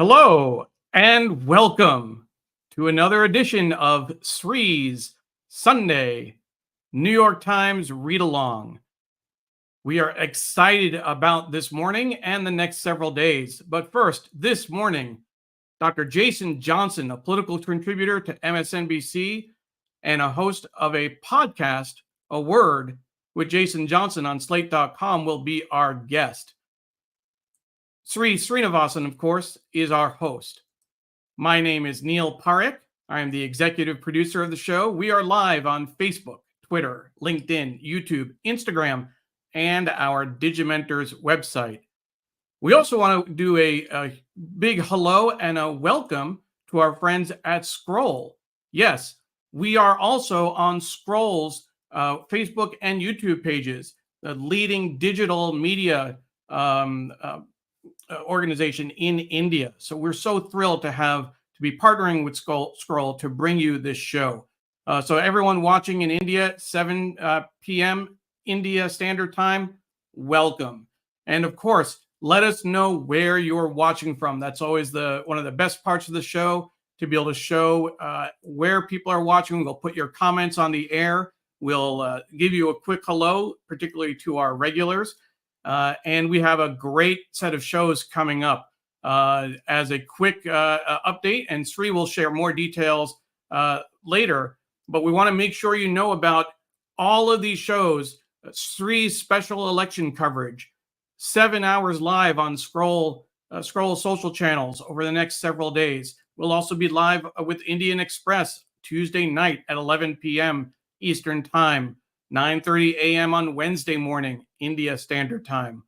Hello and welcome to another edition of Sree's Sunday New York Times Read Along. We are excited about this morning and the next several days. But first, this morning, Dr. Jason Johnson, a political contributor to MSNBC and a host of a podcast, A Word with Jason Johnson on Slate.com, will be our guest. Sreenivasan, of course, is our host. My name is Neil Parekh. I am the executive producer of the show. We are live on Facebook, Twitter, LinkedIn, YouTube, Instagram, and our Digimentors website. We also want to do a big hello and a welcome to our friends at Scroll. Yes, we are also on Scroll's Facebook and YouTube pages, the leading digital media organization in India. So we're so thrilled to be partnering with Scroll to bring you this show. So everyone watching in India, 7 p.m. India Standard Time, welcome. And of course, let us know where you're watching from. That's always one of the best parts of the show, to be able to show where people are watching. We'll put your comments on the air. We'll give you a quick hello, particularly to our regulars. And we have a great set of shows coming up. As a quick update, and Sree will share more details later, but we want to make sure you know about all of these shows. Sree's special election coverage, 7 hours live on Scroll social channels over the next several days. We'll also be live with Indian Express Tuesday night at 11 p.m. Eastern Time, 9:30 a.m. on Wednesday morning, India Standard Time.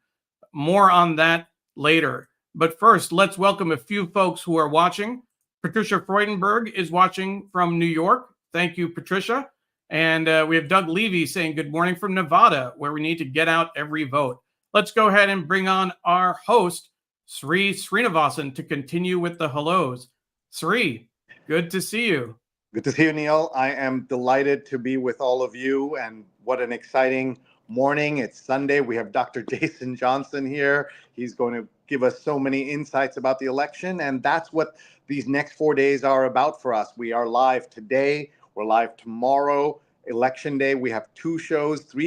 More on that later. But first, let's welcome a few folks who are watching. Patricia Freudenberg is watching from New York. Thank you, Patricia. And we have Doug Levy saying good morning from Nevada, where we need to get out every vote. Let's go ahead and bring on our host, Sreenivasan, to continue with the hellos. Sree, good to see you. Good to see you, Neil. I am delighted to be with all of you, and what an exciting morning. It's Sunday. We have Dr. Jason Johnson here. He's going to give us so many insights about the election, and that's what these next 4 days are about for us. We are live today. We're live tomorrow, Election Day. We have 3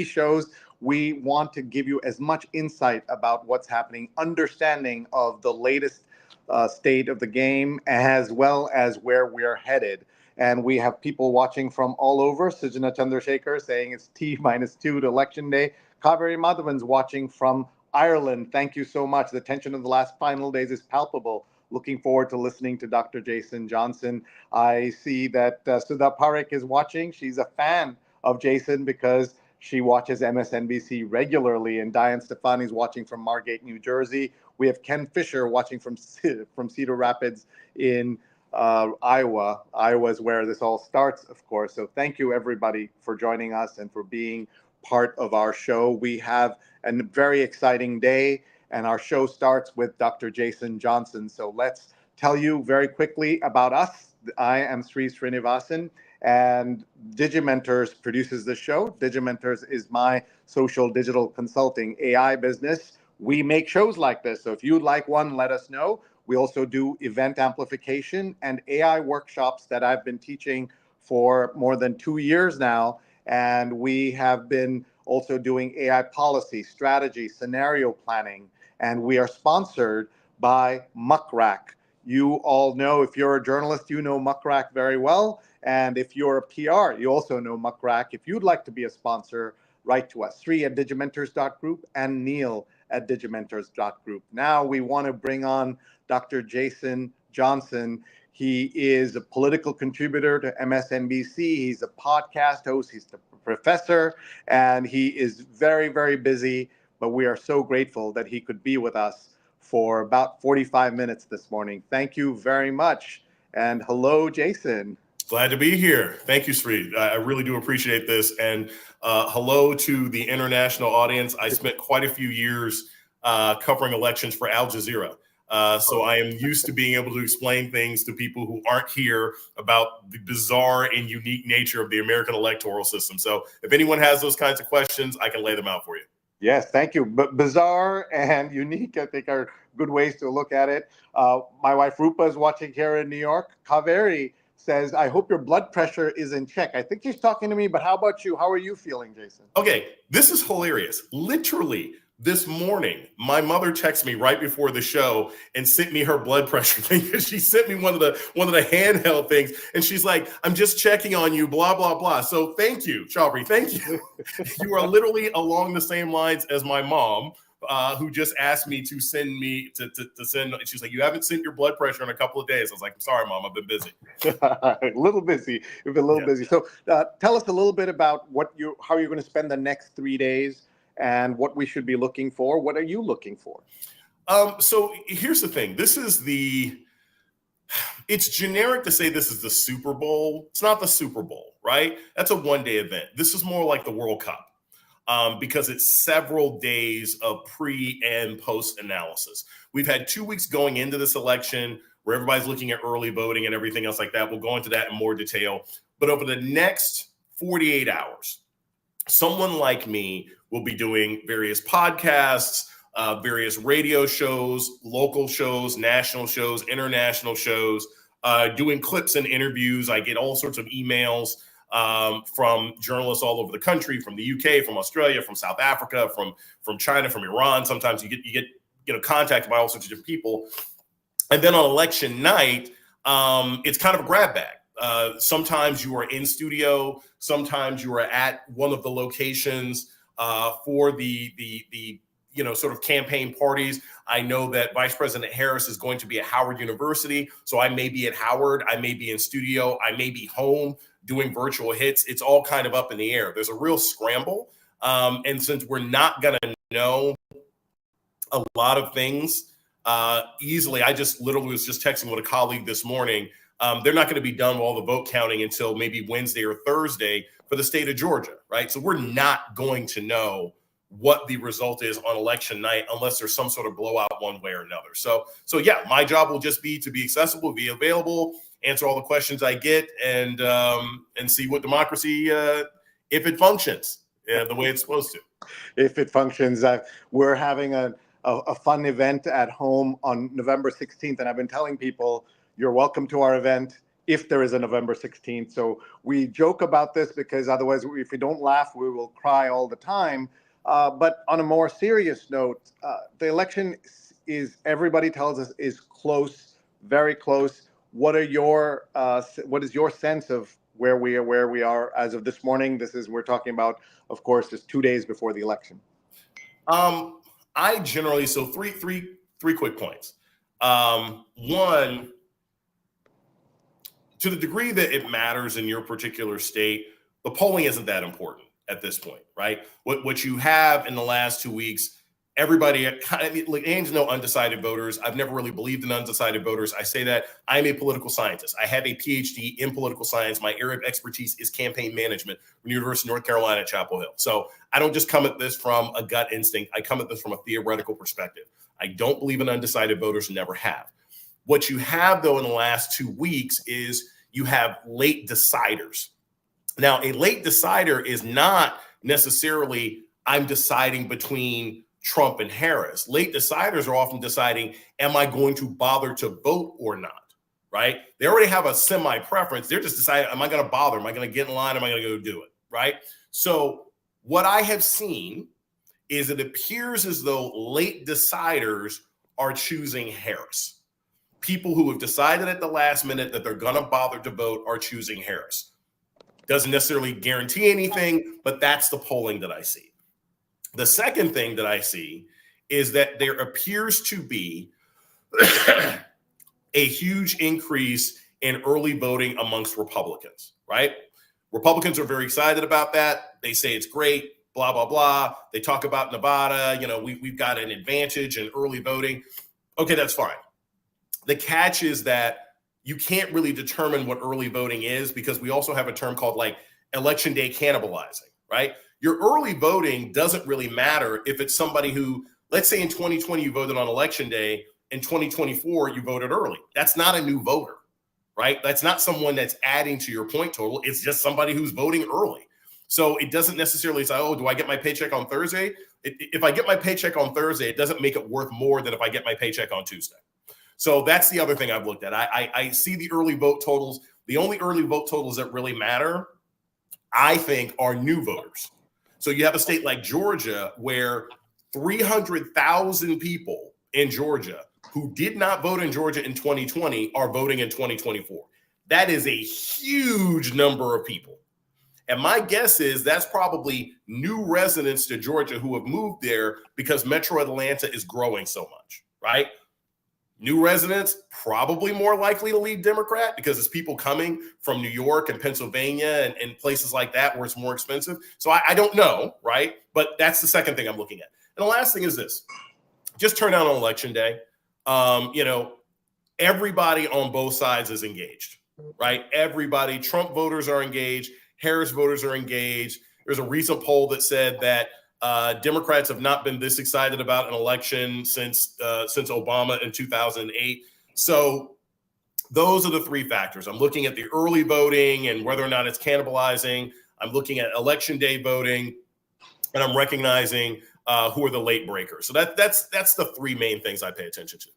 shows. We want to give you as much insight about what's happening, understanding of the latest state of the game, as well as where we're headed. And we have people watching from all over. Sujana Chandrasekhar saying it's T-2 to Election Day. Kaveri Madhavan's watching from Ireland. Thank you so much. The tension of the last final days is palpable. Looking forward to listening to Dr. Jason Johnson. I see that Sudha Parekh is watching. She's a fan of Jason because she watches MSNBC regularly. And Diane Stefani's watching from Margate, New Jersey. We have Ken Fisher watching from Cedar Rapids in Iowa. Iowa is where this all starts, of course. So thank you, everybody, for joining us and for being part of our show. We have a very exciting day, and our show starts with Dr. Jason Johnson. So let's tell you very quickly about us. I am Sreenivasan, and Digimentors produces the show. Digimentors is my social digital consulting AI business. We make shows like this. So if you'd like one, let us know. We also do event amplification and AI workshops that I've been teaching for more than 2 years now. And we have been also doing AI policy, strategy, scenario planning. And we are sponsored by Muckrack. You all know, if you're a journalist, you know Muckrack very well. And if you're a PR, you also know Muckrack. If you'd like to be a sponsor, write to us, Sree@digimentors.group and Neil@digimentors.group. Now we want to bring on Dr. Jason Johnson. He is a political contributor to MSNBC. He's a podcast host. He's a professor, and he is very, very busy. But we are so grateful that he could be with us for about 45 minutes this morning. Thank you very much. And hello, Jason. Glad to be here. Thank you, Sree. I really do appreciate this. And hello to the international audience. I spent quite a few years covering elections for Al Jazeera. So I am used to being able to explain things to people who aren't here about the bizarre and unique nature of the American electoral system. So if anyone has those kinds of questions, I can lay them out for you. Yes, thank you. But bizarre and unique, I think, are good ways to look at it. My wife Rupa is watching here in New York. Kaveri says, I hope your blood pressure is in check. I think she's talking to me, but how about you? How are you feeling, Jason? Okay, this is hilarious. Literally, this morning, my mother texted me right before the show and sent me her blood pressure thing. She sent me one of the handheld things, and she's like, "I'm just checking on you." Blah blah blah. So thank you, Shabri. Thank you. You are literally along the same lines as my mom, who just asked me to send me to send. She's like, "You haven't sent your blood pressure in a couple of days." I was like, "I'm sorry, Mom. I've been busy." A little busy. You've been a little busy. So tell us a little bit about how you're going to spend the next 3 days and what we should be looking for. What are you looking for? So here's the thing. It's generic to say this is the Super Bowl. It's not the Super Bowl, right? That's a one-day event. This is more like the World Cup. Because it's several days of pre and post analysis. We've had 2 weeks going into this election where everybody's looking at early voting and everything else like that. We'll go into that in more detail. But over the next 48 hours, someone like me will be doing various podcasts, various radio shows, local shows, national shows, international shows, doing clips and interviews. I get all sorts of emails from journalists all over the country, from the UK, from Australia, from South Africa, from China, from Iran. Sometimes you get contacted by all sorts of different people. And then on election night, it's kind of a grab bag. Sometimes you are in studio. Sometimes you are at one of the locations for the sort of campaign parties. I know that Vice President Harris is going to be at Howard University. So I may be at Howard. I may be in studio. I may be home doing virtual hits. It's all kind of up in the air. There's a real scramble. And since we're not going to know a lot of things easily, I just literally was just texting with a colleague this morning. They're not going to be done with all the vote counting until maybe Wednesday or Thursday for the state of Georgia, right? So we're not going to know what the result is on election night unless there's some sort of blowout one way or another. So yeah, my job will just be to be accessible, be available, answer all the questions I get, and see what democracy, if it functions the way it's supposed to. If it functions, we're having a fun event at home on November 16th, and I've been telling people you're welcome to our event if there is a November 16th. So we joke about this because otherwise, if we don't laugh, we will cry all the time. But on a more serious note, the election is, everybody tells us, is close, very close. What is your sense of where we are as of this morning? We're talking about, of course, just 2 days before the election. I generally, so three quick points. One, to the degree that it matters in your particular state, the polling isn't that important at this point, right? What you have in the last 2 weeks, everybody aims no undecided voters. I've never really believed in undecided voters. I say that I'm a political scientist. I have a PhD in political science. My area of expertise is campaign management from the University of North Carolina at Chapel Hill. So I don't just come at this from a gut instinct. I come at this from a theoretical perspective. I don't believe in undecided voters, never have. What you have, though, in the last 2 weeks is you have late deciders. Now, a late decider is not necessarily I'm deciding between Trump and Harris. Late deciders are often deciding, am I going to bother to vote or not, right? They already have a semi-preference. They're just deciding, am I going to bother? Am I going to get in line? Am I going to go do it, right? So what I have seen is it appears as though late deciders are choosing Harris. People who have decided at the last minute that they're going to bother to vote are choosing Harris. Doesn't necessarily guarantee anything, but that's the polling that I see. The second thing that I see is that there appears to be a huge increase in early voting amongst Republicans, right? Republicans are very excited about that. They say it's great, blah, blah, blah. They talk about Nevada. We've got an advantage in early voting. Okay, that's fine. The catch is that you can't really determine what early voting is because we also have a term called like election day cannibalizing, right? Your early voting doesn't really matter if it's somebody who, let's say in 2020, you voted on election day. In 2024, you voted early. That's not a new voter, right? That's not someone that's adding to your point total. It's just somebody who's voting early. So it doesn't necessarily say, oh, do I get my paycheck on Thursday? If I get my paycheck on Thursday, it doesn't make it worth more than if I get my paycheck on Tuesday. So that's the other thing I've looked at. I see the early vote totals. The only early vote totals that really matter, I think, are new voters. So you have a state like Georgia where 300,000 people in Georgia who did not vote in Georgia in 2020 are voting in 2024. That is a huge number of people. And my guess is that's probably new residents to Georgia who have moved there because Metro Atlanta is growing so much, right? New residents probably more likely to leave Democrat because it's people coming from New York and Pennsylvania and places like that where it's more expensive. So I don't know, right? But that's the second thing I'm looking at. And the last thing is this. Just turn out on election day. Everybody on both sides is engaged, right? Everybody, Trump voters are engaged. Harris voters are engaged. There's a recent poll that said that Democrats have not been this excited about an election since Obama in 2008. So those are the three factors. I'm looking at the early voting and whether or not it's cannibalizing. I'm looking at election day voting, and I'm recognizing who are the late breakers. So that's the three main things I pay attention to.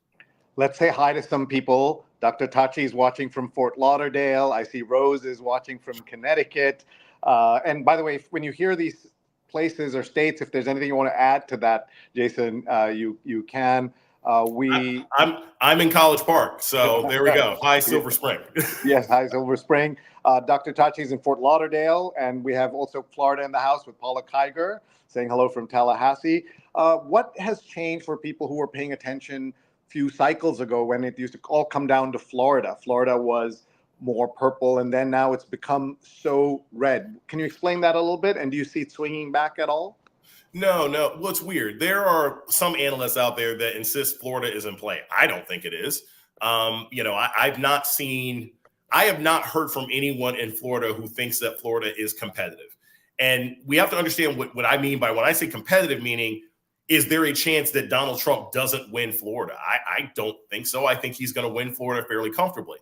Let's say hi to some people. Dr. Tachi is watching from Fort Lauderdale. I see Rose is watching from Connecticut. And by the way, when you hear these places or states, if there's anything you want to add to that, Jason, you can. I'm in College Park, so there we go. Hi, Silver Spring. Yes, hi, Silver Spring. Dr. Tachi is in Fort Lauderdale, and we have also Florida in the house with Paula Kiger saying hello from Tallahassee. What has changed for people who were paying attention few cycles ago when it used to all come down to Florida? Florida was more purple, and then now it's become so red. Can you explain that a little bit? And do you see it swinging back at all? No. Well, it's weird. There are some analysts out there that insist Florida is in play. I don't think it is. I have not heard from anyone in Florida who thinks that Florida is competitive. And we have to understand what I mean by when I say competitive, meaning, is there a chance that Donald Trump doesn't win Florida? I don't think so. I think he's going to win Florida fairly comfortably.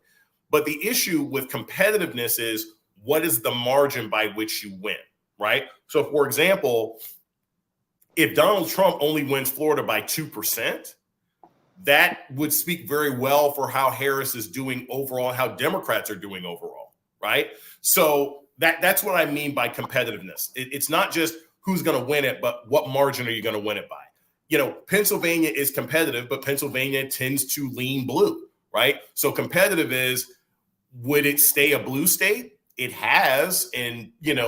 But the issue with competitiveness is, what is the margin by which you win, right? So, for example, if Donald Trump only wins Florida by 2%, that would speak very well for how Harris is doing overall, how Democrats are doing overall, right? So that's what I mean by competitiveness. It's not just who's going to win it, but what margin are you going to win it by? Pennsylvania is competitive, but Pennsylvania tends to lean blue, right? So competitive is, would it stay a blue state? It has in, 10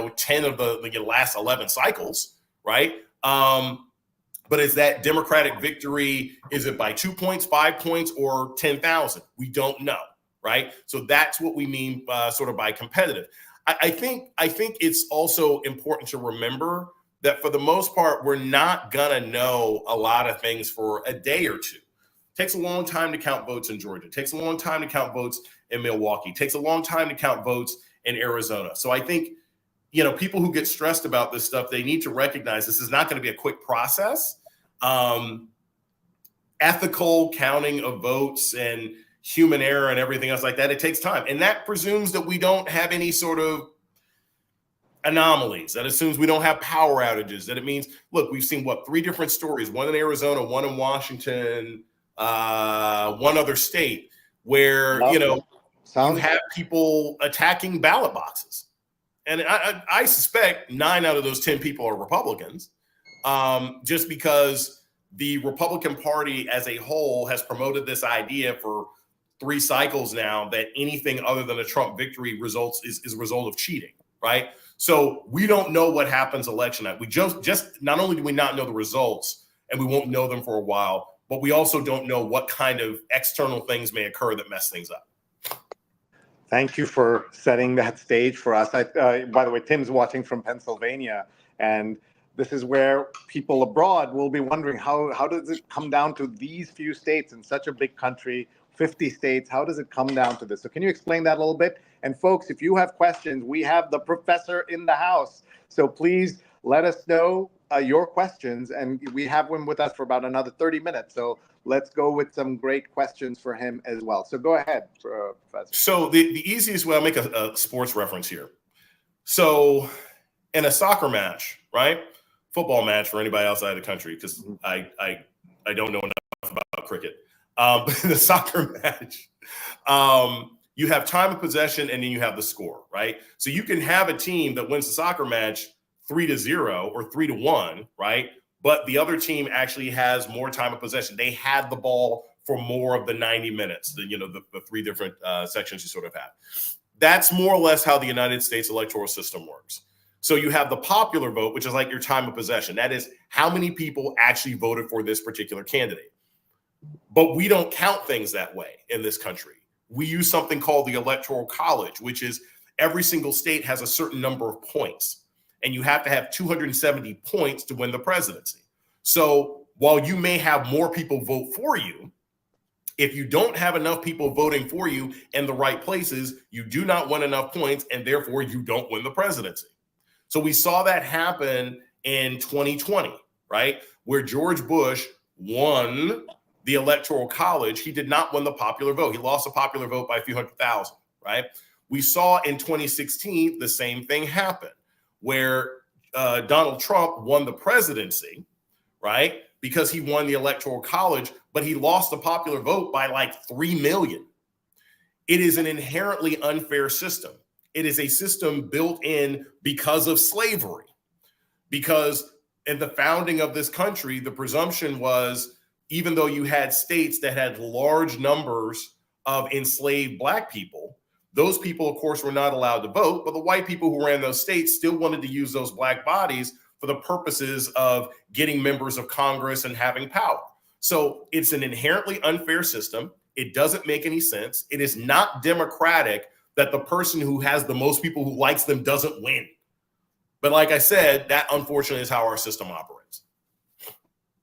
of the last 11 cycles, right? But is that Democratic victory, is it by 2 points, 5 points, or 10,000? We don't know, right? So that's what we mean sort of by competitive. I think it's also important to remember that for the most part, we're not going to know a lot of things for a day or two. It takes a long time to count votes in Georgia. It takes a long time to count votes in Milwaukee. It takes a long time to count votes in Arizona. So I think, people who get stressed about this stuff, they need to recognize this is not going to be a quick process. Ethical counting of votes and human error and everything else like that, it takes time. And that presumes that we don't have any sort of anomalies. That assumes we don't have power outages. That it means, look, we've seen 3 different stories, one in Arizona, one in Washington, one other state, where you have people attacking ballot boxes. And I suspect 9 out of those 10 people are Republicans, just because the Republican Party as a whole has promoted this idea for 3 cycles now that anything other than a Trump victory is a result of cheating, right? So we don't know what happens election night. We just not only do we not know the results, and we won't know them for a while, but we also don't know what kind of external things may occur that mess things up. Thank you for setting that stage for us. By the way, Tim's watching from Pennsylvania, and this is where people abroad will be wondering, how does it come down to these few states in such a big country, 50 states? How does it come down to this? So can you explain that a little bit? And folks, if you have questions, we have the professor in the house. So please let us know your questions, and we have him with us for about another 30 minutes. So let's go with some great questions for him as well. So go ahead, Professor. So the easiest way, I'll make a sports reference here. So in a soccer match, right? Football match for anybody outside the country, because I don't know enough about cricket. But in a soccer match, you have time of possession and then you have the score, right? So you can have a team that wins the soccer match 3-0 or 3-1, right? But the other team actually has more time of possession. They had the ball for more of the 90 minutes, the three different sections you sort of have. That's more or less how the United States electoral system works. So you have the popular vote, which is like your time of possession. That is how many people actually voted for this particular candidate. But we don't count things that way in this country. We use something called the Electoral College, which is every single state has a certain number of points, and you have to have 270 points to win the presidency. So while you may have more people vote for you, if you don't have enough people voting for you in the right places, you do not win enough points, and therefore you don't win the presidency. So we saw that happen in 2020, right? Where George Bush won the Electoral College. He did not win the popular vote. He lost the popular vote by a few hundred thousand, right? We saw in 2016 the same thing happen, where Donald Trump won the presidency, right? Because he won the Electoral College, but he lost the popular vote by like 3 million. It is an inherently unfair system. It is a system built in because of slavery. Because in the founding of this country, the presumption was, even though you had states that had large numbers of enslaved Black people, those people, of course, were not allowed to vote, but the white people who ran those states still wanted to use those Black bodies for the purposes of getting members of Congress and having power. So it's an inherently unfair system. It doesn't make any sense. It is not democratic that the person who has the most people who likes them doesn't win. But like I said, that unfortunately is how our system operates.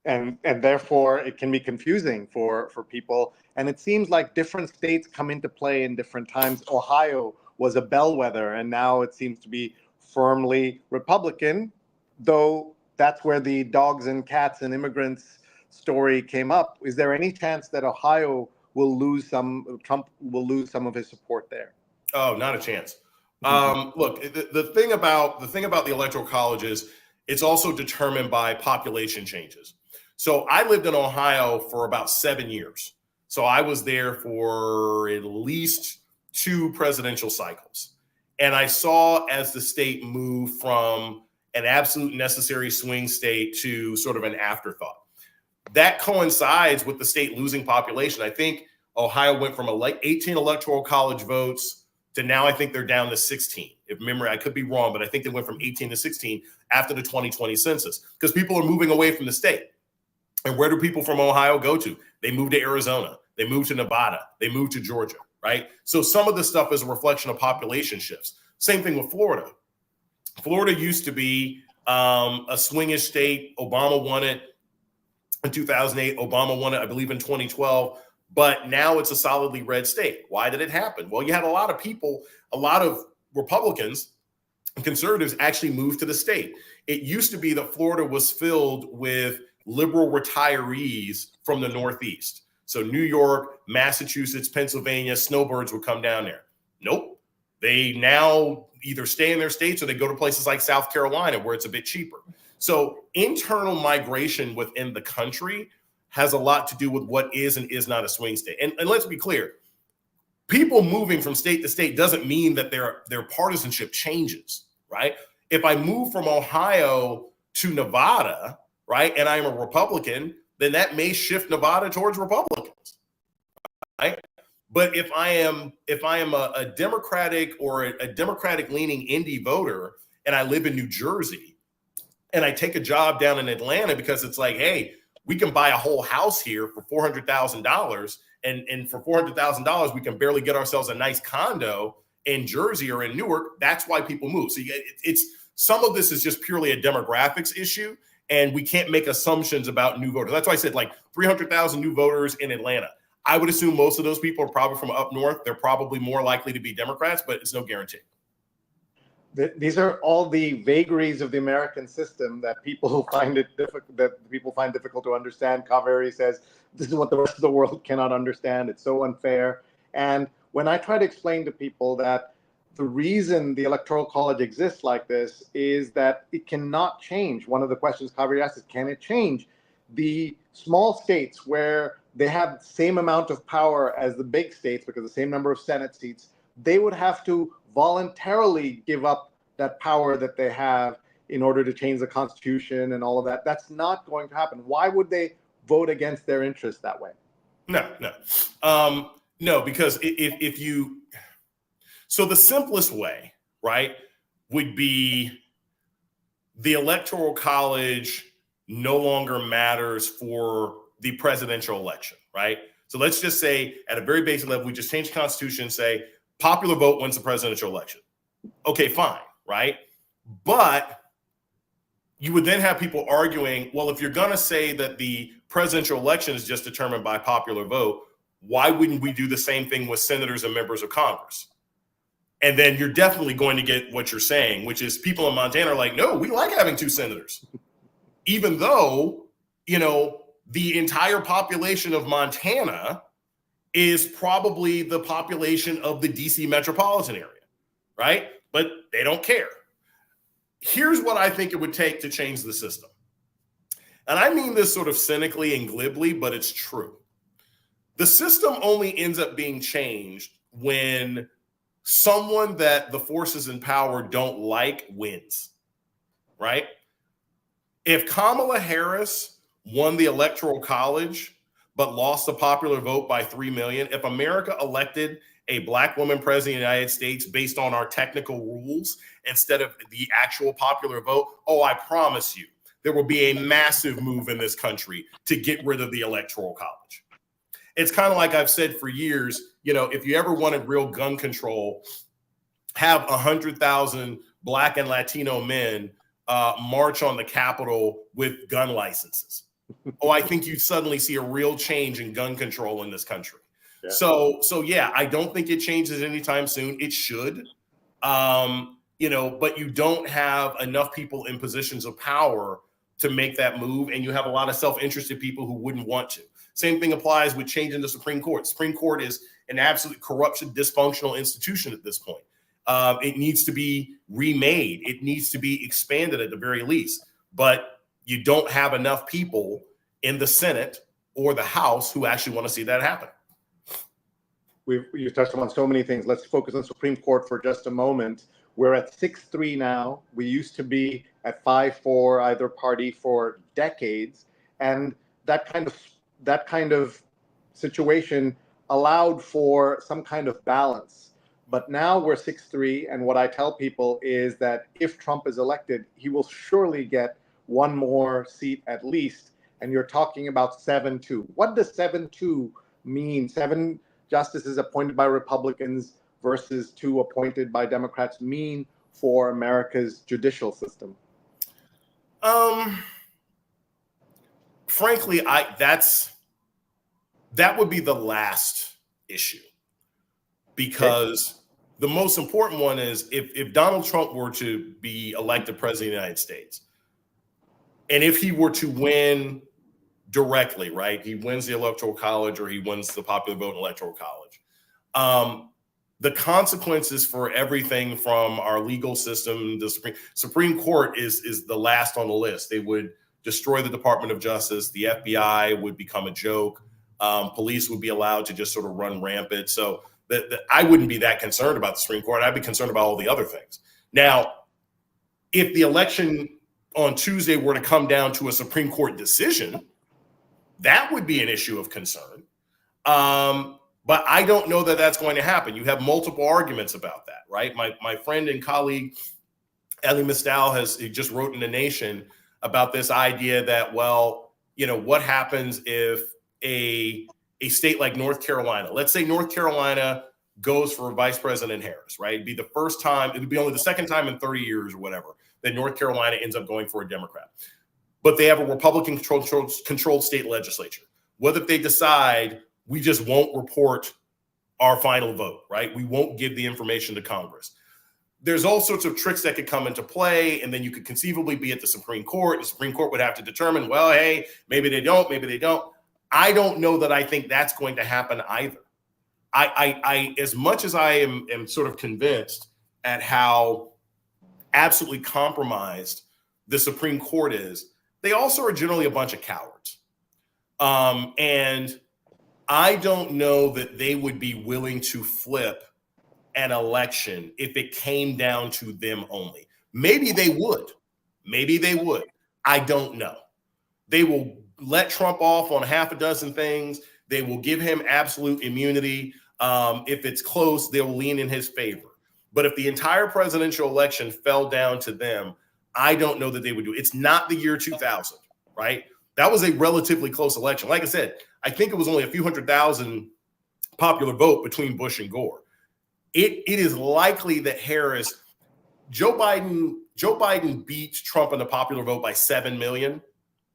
And therefore it can be confusing for people. And it seems like different states come into play in different times. Ohio was a bellwether, and now it seems to be firmly Republican, though that's where the dogs and cats and immigrants story came up. Is there any chance that Ohio will lose Trump will lose some of his support there? Oh, not a chance. Look, the thing about the Electoral College is it's also determined by population changes. So I lived in Ohio for about 7 years. So I was there for at least 2 presidential cycles. And I saw as the state moved from an absolute necessary swing state to sort of an afterthought. That coincides with the state losing population. I think Ohio went from 18 Electoral College votes to now I think they're down to 16. If memory, I could be wrong, but I think they went from 18 to 16 after the 2020 census because people are moving away from the state. And where do people from Ohio go to? They move to Arizona. They move to Nevada. They move to Georgia, right? So some of this stuff is a reflection of population shifts. Same thing with Florida. Florida used to be a swingish state. Obama won it in 2008. Obama won it, I believe, in 2012. But now it's a solidly red state. Why did it happen? Well, you had a lot of people, a lot of Republicans and conservatives actually moved to the state. It used to be that Florida was filled with liberal retirees from the Northeast. So New York, Massachusetts, Pennsylvania, snowbirds would come down there. Nope. They now either stay in their states or they go to places like South Carolina where it's a bit cheaper. So internal migration within the country has a lot to do with what is and is not a swing state. And let's be clear, people moving from state to state doesn't mean that their partisanship changes, right? If I move from Ohio to Nevada, right, and I'm a Republican, then that may shift Nevada towards Republicans, right? But if I am a Democratic or a Democratic leaning indie voter and I live in New Jersey and I take a job down in Atlanta because it's like, hey, we can buy a whole house here for $400,000 and for $400,000 we can barely get ourselves a nice condo in Jersey or in Newark. That's why people move. So it's some of this is just purely a demographics issue. And we can't make assumptions about new voters. That's why I said like 300,000 new voters in Atlanta. I would assume most of those people are probably from up north. They're probably more likely to be Democrats, but it's no guarantee. These are all the vagaries of the American system that people find difficult to understand. Kaveri says this is what the rest of the world cannot understand. It's so unfair. And when I try to explain to people that the reason the Electoral College exists like this is that it cannot change. One of the questions Kaveri asked is, can it change? The small states where they have the same amount of power as the big states, because the same number of Senate seats, they would have to voluntarily give up that power that they have in order to change the Constitution and all of that. That's not going to happen. Why would they vote against their interests that way? No, because if you, so the simplest way, right, would be the Electoral College no longer matters for the presidential election, right? So let's just say at a very basic level, we just change the Constitution and say popular vote wins the presidential election. Okay, fine, right? But you would then have people arguing, well, if you're going to say that the presidential election is just determined by popular vote, why wouldn't we do the same thing with senators and members of Congress? And then you're definitely going to get what you're saying, which is people in Montana are like, no, we like having 2 senators. Even though, you know, the entire population of Montana is probably the population of the DC metropolitan area, right? But they don't care. Here's what I think it would take to change the system. And I mean this sort of cynically and glibly, but it's true. The system only ends up being changed when someone that the forces in power don't like wins, right? If Kamala Harris won the Electoral College but lost the popular vote by 3 million, if America elected a Black woman president of the United States based on our technical rules instead of the actual popular vote, oh, I promise you, there will be a massive move in this country to get rid of the Electoral College. It's kind of like I've said for years, you know, if you ever wanted real gun control, have 100,000 Black and Latino men march on the Capitol with gun licenses. Oh, I think you suddenly see a real change in gun control in this country. Yeah. So yeah, I don't think it changes anytime soon. It should, you know, but you don't have enough people in positions of power to make that move, and you have a lot of self-interested people who wouldn't want to. Same thing applies with changing the Supreme Court. The Supreme Court is an absolute corruption, dysfunctional institution at this point. It needs to be remade. It needs to be expanded at the very least. But you don't have enough people in the Senate or the House who actually want to see that happen. You've touched on so many things. Let's focus on Supreme Court for just a moment. We're at 6-3 now. We used to be at 5-4 either party for decades, and that kind of situation allowed for some kind of balance. But now we're 6-3, and what I tell people is that if Trump is elected, he will surely get one more seat at least, and you're talking about 7-2. What does 7-2 mean? 7 justices appointed by Republicans versus 2 appointed by Democrats mean for America's judicial system? Frankly, that would be the last issue, because the most important one is if Donald Trump were to be elected president of the United States, and if he were to win directly, right, he wins the Electoral College or he wins the popular vote in Electoral College, the consequences for everything from our legal system, the Supreme Court is the last on the list. They would destroy the Department of Justice. The FBI would become a joke. Police would be allowed to just sort of run rampant. So I wouldn't be that concerned about the Supreme Court. I'd be concerned about all the other things. Now, if the election on Tuesday were to come down to a Supreme Court decision, that would be an issue of concern. But I don't know that that's going to happen. You have multiple arguments about that, right? My friend and colleague, Elie Mystal, he just wrote in The Nation about this idea that, well, you know, what happens if a state like North Carolina, let's say North Carolina goes for Vice President Harris, right? It'd be the first time, it'd be only the second time in 30 years or whatever that North Carolina ends up going for a Democrat. But they have a Republican-controlled state legislature. What if they decide we just won't report our final vote, right? We won't give the information to Congress. There's all sorts of tricks that could come into play, and then you could conceivably be at the Supreme Court. The Supreme Court would have to determine, well, hey, maybe they don't, maybe they don't. I don't know that I think that's going to happen either. I as much as I am sort of convinced at how absolutely compromised the Supreme Court is, they also are generally a bunch of cowards. And I don't know that they would be willing to flip an election if it came down to them only. Maybe they would. Maybe they would. I don't know. They will let Trump off on half a dozen things. They will give him absolute immunity. If it's close, they'll lean in his favor. But if the entire presidential election fell down to them, I don't know that they would do it. It's not the year 2000, right? That was a relatively close election. Like I said, I think it was only a few 100,000 popular vote between Bush and Gore. It is likely that Joe Biden beat Trump in the popular vote by 7 million,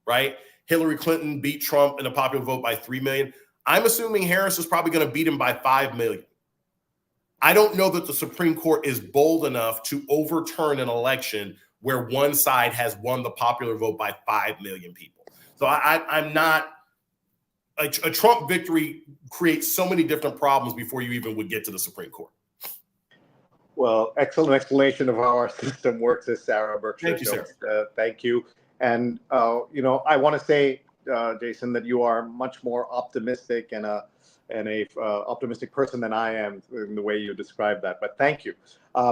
right? Hillary Clinton beat Trump in the popular vote by 3 million. I'm assuming Harris is probably going to beat him by 5 million. I don't know that the Supreme Court is bold enough to overturn an election where one side has won the popular vote by 5 million people. So I'm not a Trump victory creates so many different problems before you even would get to the Supreme Court. Well, excellent explanation of how our system works, as Sarah Berkshire. Thank you, sir. Thank you. And, I want to say, Jason, that you are much more optimistic and a optimistic person than I am in the way you described that. But thank you.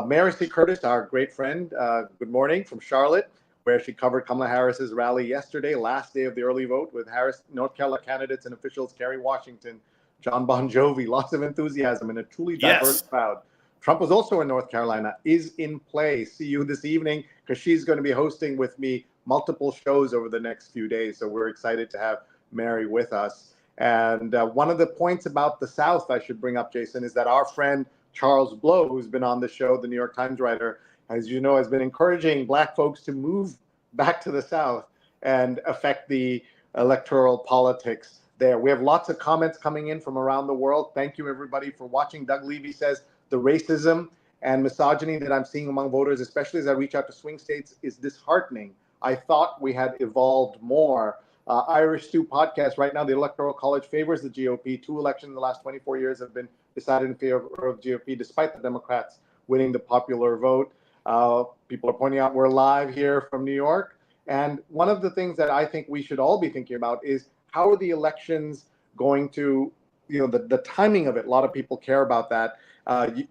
Mary C. Curtis, our great friend, good morning from Charlotte, where she covered Kamala Harris's rally yesterday, last day of the early vote, with Harris, North Carolina candidates and officials, Kerry Washington, John Bon Jovi, lots of enthusiasm and a truly diverse crowd. Trump was also in North Carolina, is in play. See you this evening, because she's going to be hosting with me multiple shows over the next few days. So we're excited to have Mary with us. And one of the points about the South I should bring up, Jason, is that our friend Charles Blow, who's been on the show, the New York Times writer, as you know, has been encouraging Black folks to move back to the South and affect the electoral politics there. We have lots of comments coming in from around the world. Thank you, everybody, for watching. Doug Levy says, the racism and misogyny that I'm seeing among voters, especially as I reach out to swing states, is disheartening. I thought we had evolved more. Irish Stew podcast, right now, the Electoral College favors the GOP. 2 elections in the last 24 years have been decided in favor of GOP, despite the Democrats winning the popular vote. People are pointing out we're live here from New York. And one of the things that I think we should all be thinking about is how are the elections going to, the timing of it. A lot of people care about that. I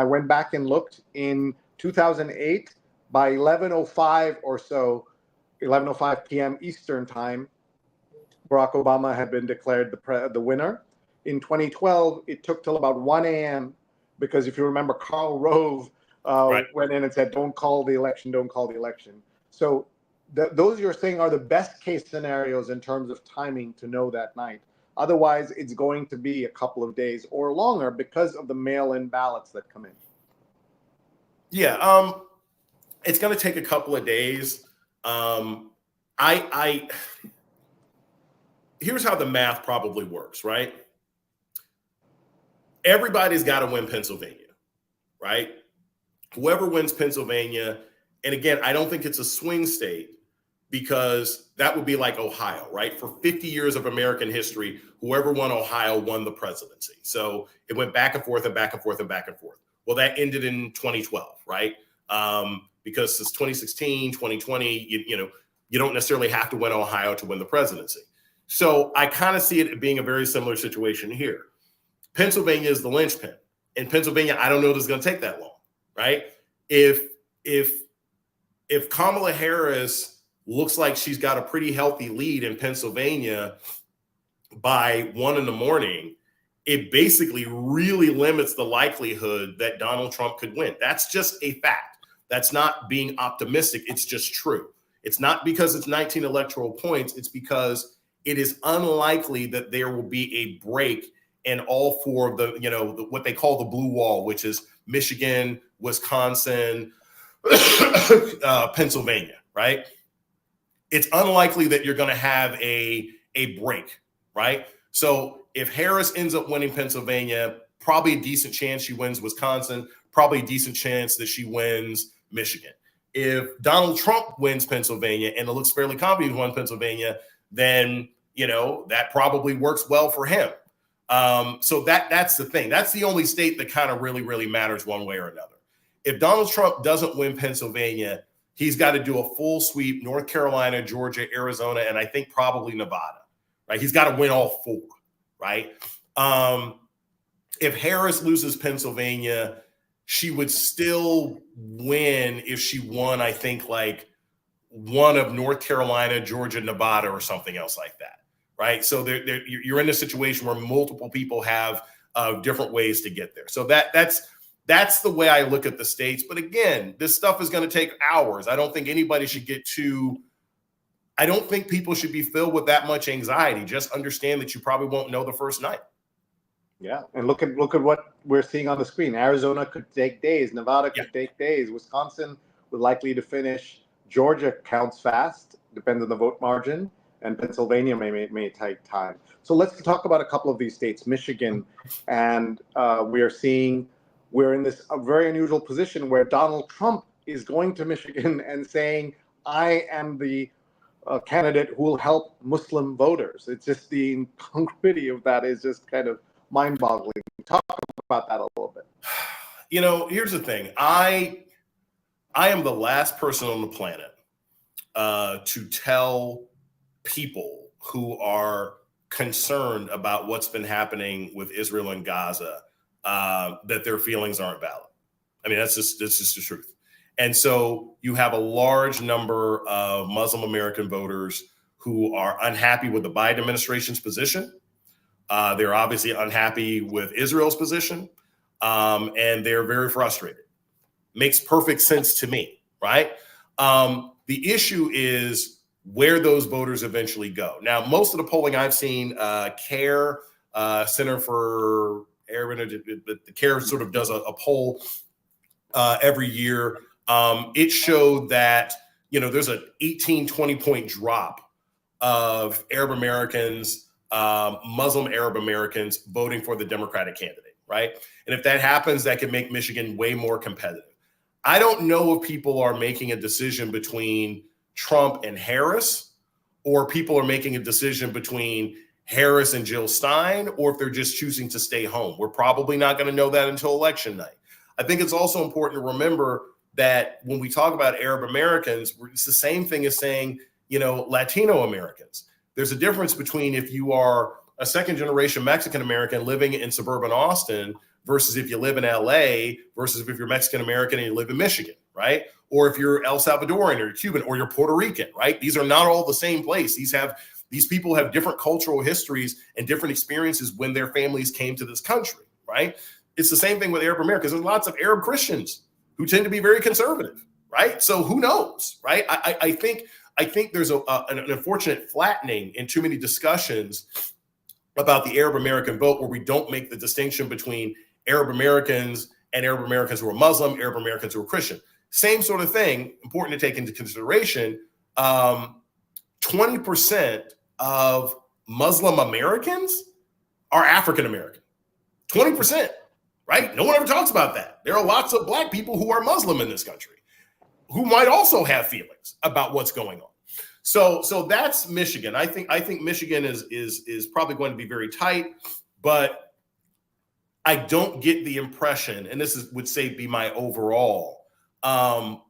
went back and looked in 2008 by 11:05 or so, 11:05 p.m. Eastern time, Barack Obama had been declared the winner. In 2012, it took till about 1 a.m. because if you remember, Karl Rove went in and said, "Don't call the election, don't call the election." So those you're saying are the best case scenarios in terms of timing to know that night. Otherwise, it's going to be a couple of days or longer because of the mail-in ballots that come in. Yeah, it's going to take a couple of days. Here's how the math probably works, right? Everybody's got to win Pennsylvania, right? Whoever wins Pennsylvania, and again, I don't think it's a swing state, because that would be like Ohio, right? For 50 years of American history, whoever won Ohio won the presidency. So it went back and forth and back and forth and back and forth. Well, that ended in 2012, right? Because since 2016, 2020, you don't necessarily have to win Ohio to win the presidency. So I kind of see it being a very similar situation here. Pennsylvania is the linchpin. In Pennsylvania, I don't know if it's going to take that long, right? If Kamala Harris looks like she's got a pretty healthy lead in Pennsylvania by 1 a.m, it basically really limits the likelihood that Donald Trump could win. That's just a fact. That's not being optimistic. It's just true. It's not because it's 19 electoral points. It's because it is unlikely that there will be a break in all 4 of the, what they call the blue wall, which is Michigan, Wisconsin, Pennsylvania, right? It's unlikely that you're going to have a break, right? So if Harris ends up winning Pennsylvania, probably a decent chance she wins Wisconsin, probably a decent chance that she wins Michigan. If Donald Trump wins Pennsylvania, and it looks fairly confident he won Pennsylvania, then, that probably works well for him. So that's the thing. That's the only state that kind of really, really matters one way or another. if Donald Trump doesn't win Pennsylvania, he's got to do a full sweep: North Carolina, Georgia, Arizona, and I think probably Nevada. Right? He's got to win all 4. Right? If Harris loses Pennsylvania, she would still win if she won, I think, like one of North Carolina, Georgia, Nevada, or something else like that. Right? So you're in a situation where multiple people have different ways to get there. So that's the way I look at the states. But again, this stuff is going to take hours. I don't think anybody should I don't think people should be filled with that much anxiety. Just understand that you probably won't know the first night. Yeah, and look at what we're seeing on the screen. Arizona could take days. Nevada could take days. Wisconsin would likely to finish. Georgia counts fast, depends on the vote margin, and Pennsylvania may take time. So let's talk about a couple of these states. Michigan, and we're in this very unusual position where Donald Trump is going to Michigan and saying, "I am the candidate who will help Muslim voters." It's just the incongruity of that is just kind of mind-boggling. Talk about that a little bit. Here's the thing. I am the last person on the planet to tell people who are concerned about what's been happening with Israel and Gaza that their feelings aren't valid. I mean, that's just the truth. And so you have a large number of Muslim American voters who are unhappy with the Biden administration's position. They're obviously unhappy with Israel's position, and they're very frustrated. Makes perfect sense to me, right? The issue is where those voters eventually go. Now, most of the polling I've seen, CARE, Center for the CARE sort of does a poll every year. It showed that, there's an 18, 20-point drop of Arab Americans, Muslim Arab Americans voting for the Democratic candidate, right? And if that happens, that can make Michigan way more competitive. I don't know if people are making a decision between Trump and Harris, or people are making a decision between Harris and Jill Stein, or if they're just choosing to stay home. We're probably not going to know that until election night. I think it's also important to remember that when we talk about Arab Americans, it's the same thing as saying, Latino Americans. There's a difference between if you are a second generation Mexican American living in suburban Austin versus if you live in LA versus if you're Mexican American and you live in Michigan, right? Or if you're El Salvadoran or Cuban or you're Puerto Rican, right? These are not all the same place. These people have different cultural histories and different experiences when their families came to this country, right? It's the same thing with Arab Americans. There's lots of Arab Christians who tend to be very conservative, right? So who knows, right? I think there's an unfortunate flattening in too many discussions about the Arab American vote where we don't make the distinction between Arab Americans and Arab Americans who are Muslim, Arab Americans who are Christian. Same sort of thing, important to take into consideration. 20% of Muslim Americans are African American. 20%, right? No one ever talks about that. There are lots of Black people who are Muslim in this country who might also have feelings about what's going on. So that's Michigan. I think Michigan is probably going to be very tight, but I don't get the impression, and this would be my overall, to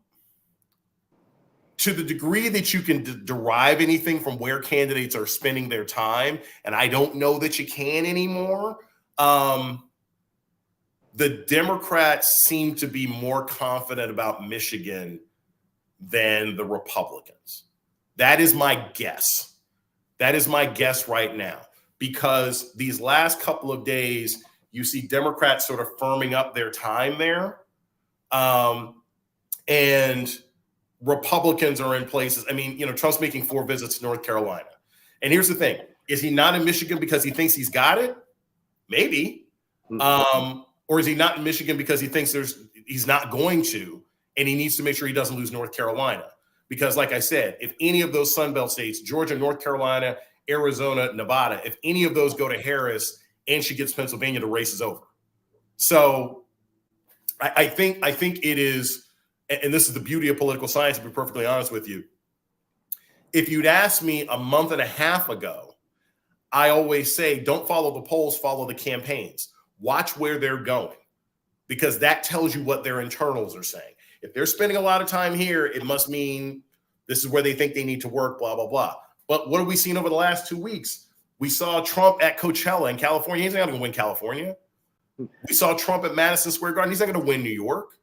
the degree that you can derive anything from where candidates are spending their time, and I don't know that you can anymore. The Democrats seem to be more confident about Michigan than the Republicans. That is my guess. That is my guess right now, because these last couple of days, you see Democrats sort of firming up their time there. And Republicans are in places. I mean, Trump's making 4 visits to North Carolina. And here's the thing. Is he not in Michigan because he thinks he's got it? Maybe. Or is he not in Michigan because he thinks he's not going to, and he needs to make sure he doesn't lose North Carolina? Because like I said, if any of those Sun Belt states, Georgia, North Carolina, Arizona, Nevada, if any of those go to Harris and she gets Pennsylvania, the race is over. So I think it is, and this is the beauty of political science, to be perfectly honest with you. If you'd asked me a month and a half ago, I always say, don't follow the polls, follow the campaigns. Watch where they're going. because that tells you what their internals are saying. If they're spending a lot of time here, it must mean this is where they think they need to work, blah, blah, blah. But what have we seen over the last 2 weeks? We saw Trump at Coachella in California. He's not going to win California. We saw Trump at Madison Square Garden. He's not going to win New York.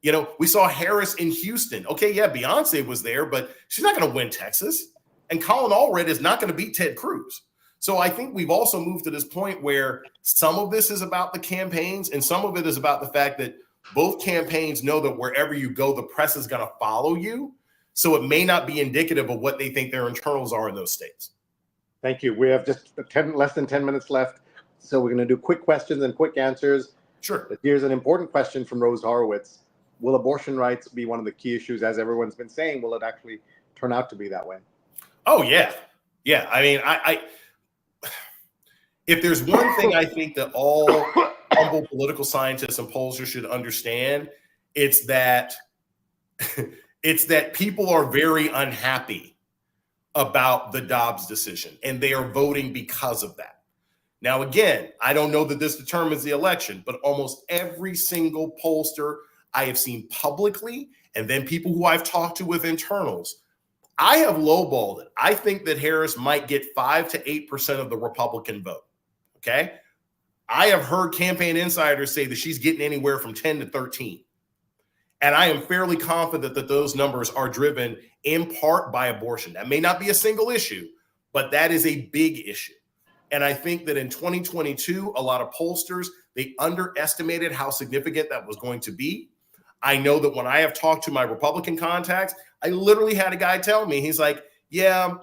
You know, we saw Harris in Houston. Okay, yeah, Beyonce was there, but she's not going to win Texas. And Colin Allred is not going to beat Ted Cruz. So I think we've also moved to this point where some of this is about the campaigns and some of it is about the fact that both campaigns know that wherever you go, the press is going to follow you. So it may not be indicative of what they think their internals are in those states. Thank you. We have just less than 10 minutes left. So we're going to do quick questions and quick answers. Sure. But here's an important question from Rose Horowitz. Will abortion rights be one of the key issues, as everyone's been saying? Will it actually turn out to be that way? Oh, yeah. Yeah. I mean, if there's one thing I think that all humble political scientists and pollsters should understand, it's that people are very unhappy about the Dobbs decision, and they are voting because of that. Now, again, I don't know that this determines the election, but almost every single pollster I have seen publicly, and then people who I've talked to with internals, I have lowballed it. I think that Harris might get 5 to 8% of the Republican vote. Okay. I have heard campaign insiders say that she's getting anywhere from 10 to 13. And I am fairly confident that those numbers are driven in part by abortion. That may not be a single issue, but that is a big issue. And I think that in 2022, a lot of pollsters, they underestimated how significant that was going to be. I know that when I have talked to my Republican contacts, I literally had a guy tell me, he's like, yeah,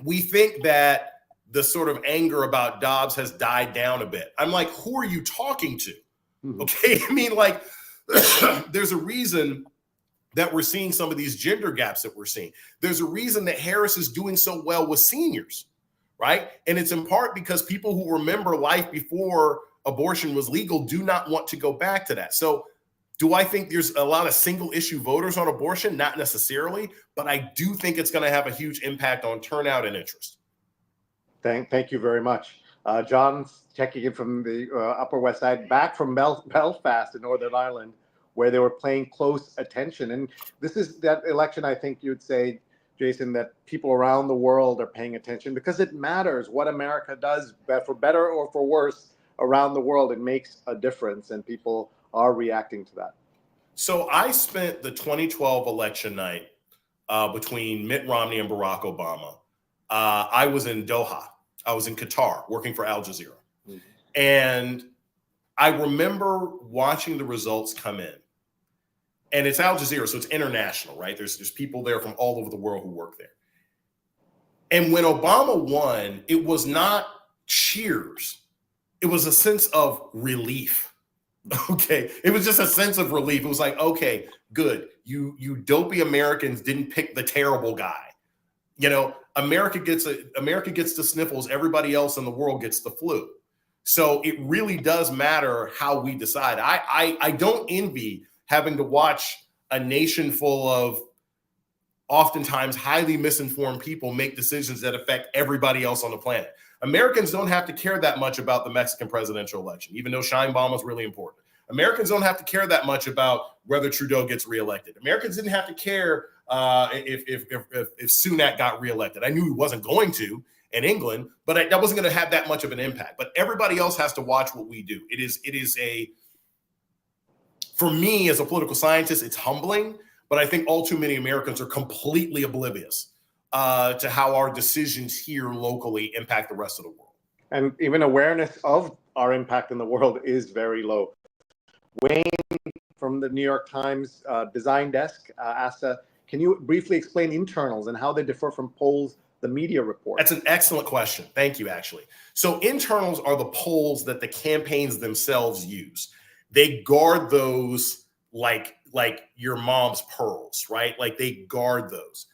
we think that the sort of anger about Dobbs has died down a bit. I'm like, who are you talking to? Okay. I mean, like, there's a reason that we're seeing some of these gender gaps that we're seeing. There's a reason that Harris is doing so well with seniors, right? And it's in part because people who remember life before abortion was legal do not want to go back to that. So do I think there's a lot of single issue voters on abortion? Not necessarily, but I do think it's going to have a huge impact on turnout and interest. Thank you very much. John's checking in from the Upper West Side, back from Belfast in Northern Ireland, where they were paying close attention. And this is that election, I think you'd say, Jason, that people around the world are paying attention because it matters what America does, for better or for worse, around the world. It makes a difference, and people are reacting to that. So I spent the 2012 election night between Mitt Romney and Barack Obama. I was in Doha. I was in Qatar working for Al Jazeera. Mm-hmm. And I remember watching the results come in. And it's Al Jazeera, so it's international, right? There's people there from all over the world who work there. And when Obama won, it was not cheers. It was a sense of relief. Okay. It was just a sense of relief. It was like, okay, good. You dopey Americans didn't pick the terrible guy. You know, America gets the sniffles. Everybody else in the world gets the flu. So it really does matter how we decide. I don't envy having to watch a nation full of oftentimes highly misinformed people make decisions that affect everybody else on the planet. Americans don't have to care that much about the Mexican presidential election, even though Sheinbaum was really important. Americans don't have to care that much about whether Trudeau gets reelected. Americans didn't have to care if Sunak got reelected. I knew he wasn't going to in England, but that wasn't going to have that much of an impact. But everybody else has to watch what we do. It is for me as a political scientist, it's humbling, but I think all too many Americans are completely oblivious to how our decisions here locally impact the rest of the world. And even awareness of our impact in the world is very low. Wayne from the New York Times design desk asked, can you briefly explain internals and how they differ from polls the media report? That's an excellent question. Thank you, actually. So internals are the polls that the campaigns themselves use. They guard those like your mom's pearls, right? Like they guard those.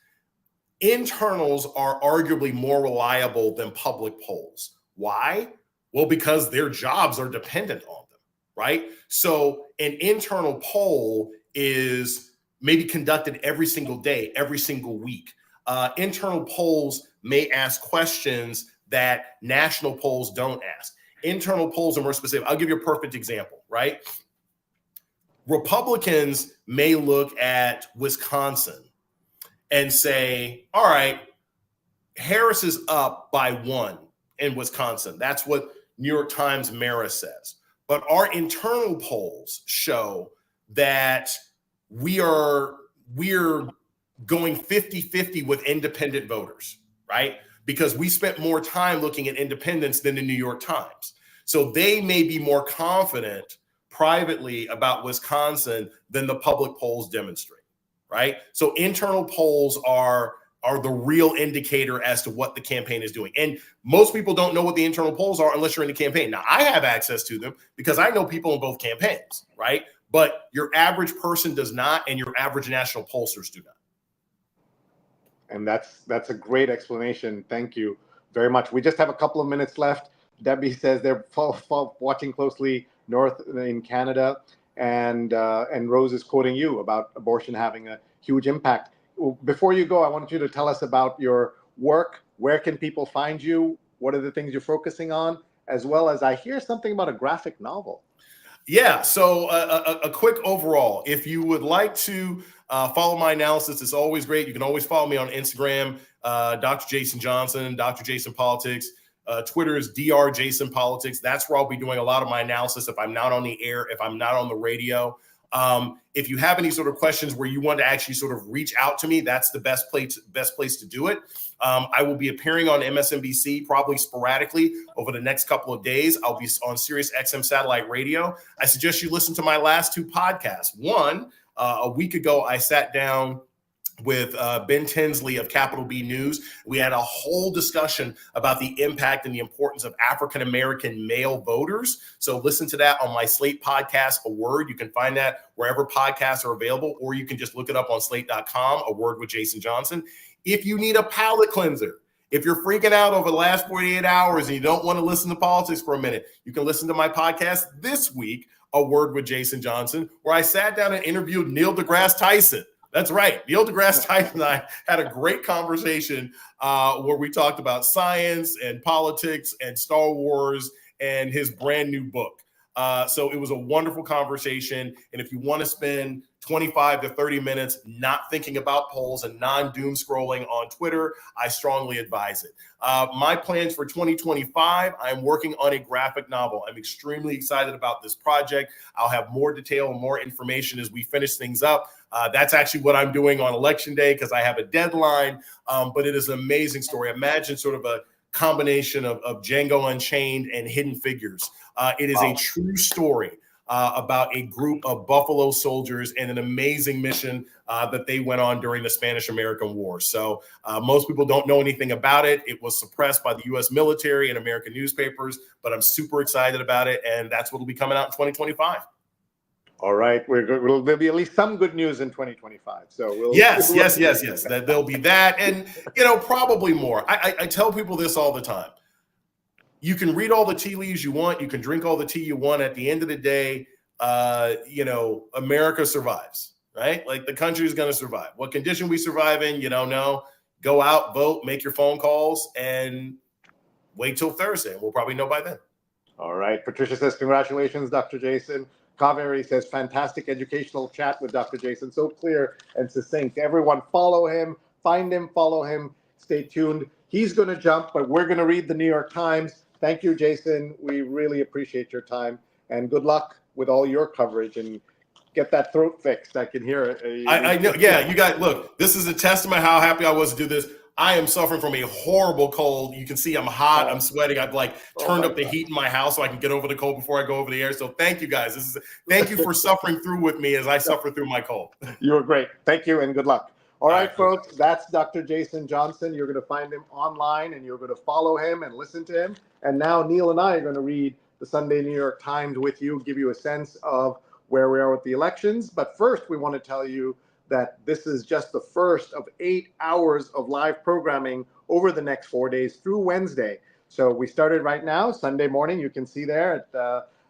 Internals are arguably more reliable than public polls. Why? Well, because their jobs are dependent on them, right? So an internal poll is maybe conducted every single day, every single week. Internal polls may ask questions that national polls don't ask. Internal polls are more specific. I'll give you a perfect example, right? Republicans may look at Wisconsin and say, all right, Harris is up by 1 in Wisconsin. That's what New York Times Mara says. But our internal polls show that we're going 50-50 with independent voters, right? Because we spent more time looking at independents than the New York Times. So they may be more confident privately about Wisconsin than the public polls demonstrate, right? So internal polls are the real indicator as to what the campaign is doing. And most people don't know what the internal polls are unless you're in the campaign. Now, I have access to them because I know people in both campaigns, right? But your average person does not, and your average national pollsters do not. And that's a great explanation. Thank you very much. We just have a couple of minutes left. Debbie says they're watching closely north in Canada, and Rose is quoting you about abortion having a huge impact. Before you go, I want you to tell us about your work. Where can people find you? What are the things you're focusing on? As well as I hear something about a graphic novel. Yeah, so a quick overall. If you would like to follow my analysis, it's always great. You can always follow me on Instagram, Dr. Jason Johnson, Dr. Jason Politics. Twitter is Dr. Jason Politics. That's where I'll be doing a lot of my analysis if I'm not on the air, if I'm not on the radio. If you have any sort of questions where you want to actually sort of reach out to me, that's the best place to do it. I will be appearing on MSNBC probably sporadically over the next couple of days. I'll be on Sirius XM satellite radio. I suggest you listen to my last 2 podcasts. One, a week ago, I sat down with Ben Tinsley of Capital B News. We had a whole discussion about the impact and the importance of African-American male voters. So listen to that on my Slate podcast, A Word. You can find that wherever podcasts are available, or you can just look it up on slate.com, A Word with Jason Johnson. If you need a palate cleanser, if you're freaking out over the last 48 hours and you don't want to listen to politics for a minute, you can listen to my podcast this week, A Word with Jason Johnson, where I sat down and interviewed Neil deGrasse Tyson. That's right. Neil deGrasse Tyson and I had a great conversation where we talked about science and politics and Star Wars and his brand new book. So it was a wonderful conversation. And if you want to spend 25 to 30 minutes not thinking about polls and non-doom scrolling on Twitter, I strongly advise it. My plans for 2025, I'm working on a graphic novel. I'm extremely excited about this project. I'll have more detail and more information as we finish things up. That's actually what I'm doing on election day because I have a deadline, but it is an amazing story. Imagine sort of a combination of Django Unchained and Hidden Figures. It is a true story about a group of Buffalo soldiers and an amazing mission that they went on during the Spanish-American War. So most people don't know anything about it. It was suppressed by the U.S. military and American newspapers, but I'm super excited about it, and that's what will be coming out in 2025. All right, there'll be at least some good news in 2025. So yes. That there'll be that, and probably more. I tell people this all the time. You can read all the tea leaves you want. You can drink all the tea you want. At the end of the day, America survives, right? Like the country is going to survive. What condition we survive in, you don't know. Go out, vote, make your phone calls, and wait till Thursday. We'll probably know by then. All right. Patricia says, congratulations, Dr. Jason. Kaveri says, fantastic educational chat with Dr. Jason. So clear and succinct. Everyone follow him, find him, follow him. Stay tuned. He's going to jump, but we're going to read the New York Times. Thank you, Jason. We really appreciate your time, and good luck with all your coverage, and get that throat fixed. I can hear it. I know. Yeah, you guys, look, this is a testament how happy I was to do this. I am suffering from a horrible cold. You can see I'm hot. I'm sweating. I've turned up the heat in my house so I can get over the cold before I go over the air. So thank you guys. Thank you for suffering through with me as I suffer through my cold. You were great. Thank you and good luck. All right, folks, that's Dr. Jason Johnson. You're going to find him online and you're going to follow him and listen to him. And now Neil and I are going to read the Sunday New York Times with you, give you a sense of where we are with the elections. But first, we want to tell you that this is just the first of 8 hours of live programming over the next 4 days through Wednesday. So we started right now, Sunday morning. You can see there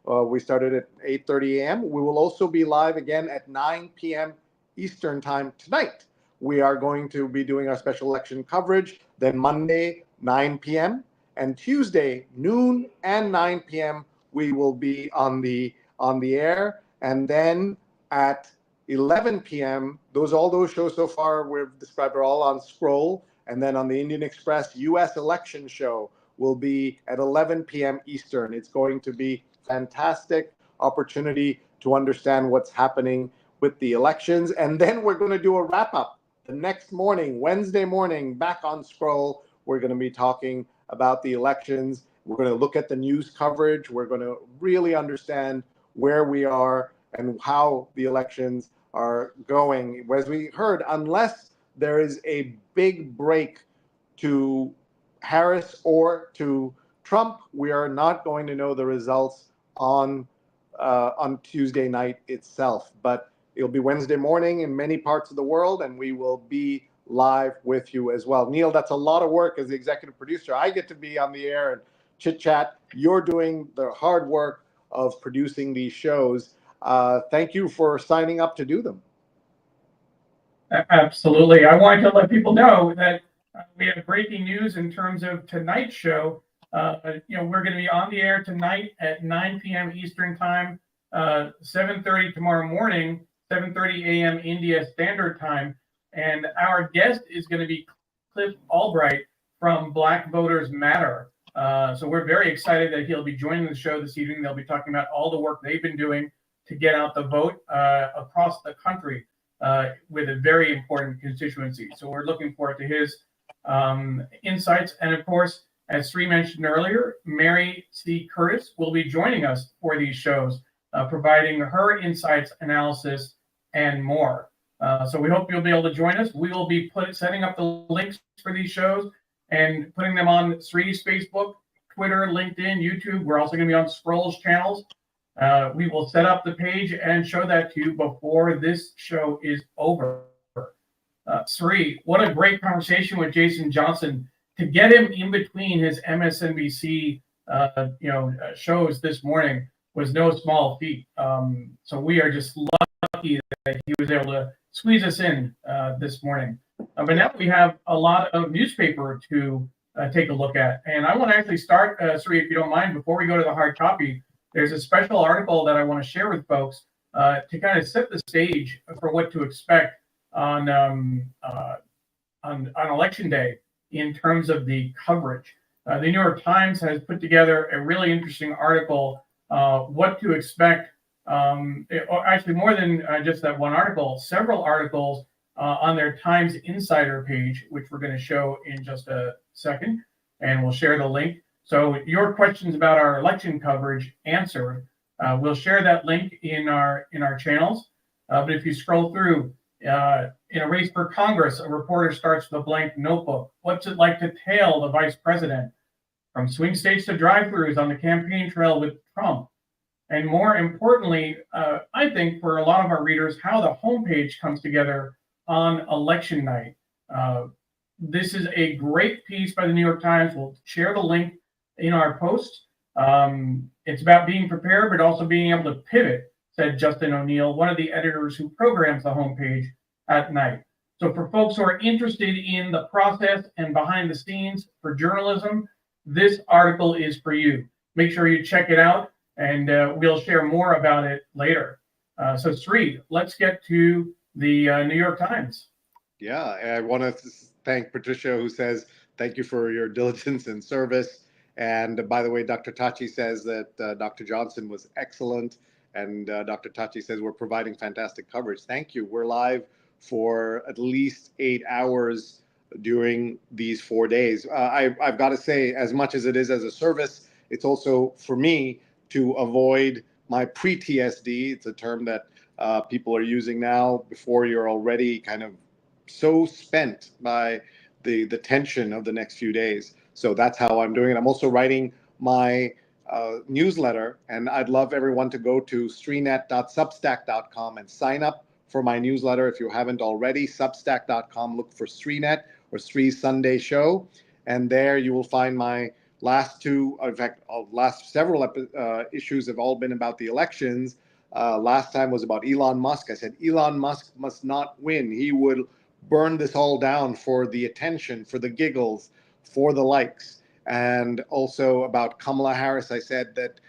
we started at 8:30 a.m. We will also be live again at 9 p.m. Eastern time tonight. We are going to be doing our special election coverage. Then Monday, 9 p.m. and Tuesday, noon and 9 p.m. we will be on the air. And then at 11 p.m. All those shows so far we've described are all on Scroll. And then on the Indian Express U.S. election show will be at 11 p.m. Eastern. It's going to be fantastic opportunity to understand what's happening with the elections. And then we're going to do a wrap up the next morning, Wednesday morning, back on Scroll. We're going to be talking about the elections. We're going to look at the news coverage. We're going to really understand where we are and how the elections are going. As we heard, unless there is a big break to Harris or to Trump, we are not going to know the results on Tuesday night itself. But it'll be Wednesday morning in many parts of the world, and we will be live with you as well. Neil, that's a lot of work as the executive producer. I get to be on the air and chit chat. You're doing the hard work of producing these shows. Thank you for signing up to do them. Absolutely. I wanted to let people know that we have breaking news in terms of tonight's show. We're going to be on the air tonight at 9 p.m. Eastern Time, 7:30 tomorrow morning, 7:30 a.m. India Standard Time. And our guest is going to be Cliff Albright from Black Voters Matter. So we're very excited that he'll be joining the show this evening. They'll be talking about all the work they've been doing to get out the vote across the country with a very important constituency. So we're looking forward to his insights. And of course, as Sree mentioned earlier, Mary C. Curtis will be joining us for these shows, providing her insights, analysis, and more. So we hope you'll be able to join us. We will be setting up the links for these shows and putting them on Sree's Facebook, Twitter, LinkedIn, YouTube. We're also going to be on Scroll's channels. We will set up the page and show that to you before this show is over. Sree, what a great conversation with Jason Johnson. To get him in between his MSNBC shows this morning was no small feat. So we are just lucky that he was able to squeeze us in this morning. But now we have a lot of newspaper to take a look at. And I want to actually start, Sree, if you don't mind, before we go to the hard copy. There's a special article that I want to share with folks to kind of set the stage for what to expect on Election Day in terms of the coverage. The New York Times has put together a really interesting article, what to expect. Actually, more than just that one article, several articles on their Times Insider page, which we're going to show in just a second, and we'll share the link. So your questions about our election coverage answered. We'll share that link in our channels. But if you scroll through, in a race for Congress, a reporter starts with a blank notebook. What's it like to tail the vice president? From swing states to drive-throughs on the campaign trail with Trump. And more importantly, I think for a lot of our readers, how the homepage comes together on election night. This is a great piece by the New York Times. We'll share the link in our post. It's about being prepared, but also being able to pivot, said Justin O'Neill, one of the editors who programs the homepage at night. So for folks who are interested in the process and behind the scenes for journalism, this article is for you. Make sure you check it out, and we'll share more about it later. So Sree, let's get to the New York Times. Yeah, I want to thank Patricia, who says, thank you for your diligence and service. And by the way, Dr. Tachi says that Dr. Johnson was excellent. And Dr. Tachi says we're providing fantastic coverage. Thank you. We're live for at least 8 hours during these 4 days. I've got to say, as much as it is as a service, it's also for me to avoid my pre-TSD. It's a term that people are using now before you're already kind of so spent by the tension of the next few days. So that's how I'm doing it. I'm also writing my newsletter, and I'd love everyone to go to sreenet.substack.com and sign up for my newsletter if you haven't already. Substack.com, look for Sreenet or Sree's Sunday Show, and there you will find my last several issues have all been about the elections. Last time was about Elon Musk. I said Elon Musk must not win. He would burn this all down for the attention, for the giggles, for the likes. And also about Kamala Harris, I said that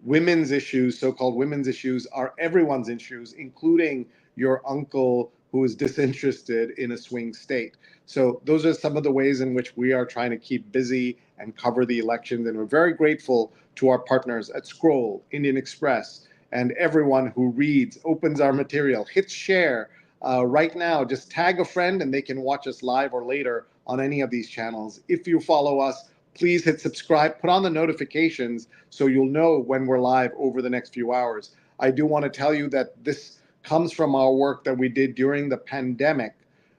women's issues, so-called women's issues, are everyone's issues, including your uncle who is disinterested in a swing state. So those are some of the ways in which we are trying to keep busy and cover the elections. And we're very grateful to our partners at Scroll, Indian Express, and everyone who reads, opens our material, hits share. Right now, just tag a friend and they can watch us live or later on any of these channels. If you follow us, please hit subscribe, put on the notifications so you'll know when we're live over the next few hours. I do want to tell you that this comes from our work that we did during the pandemic.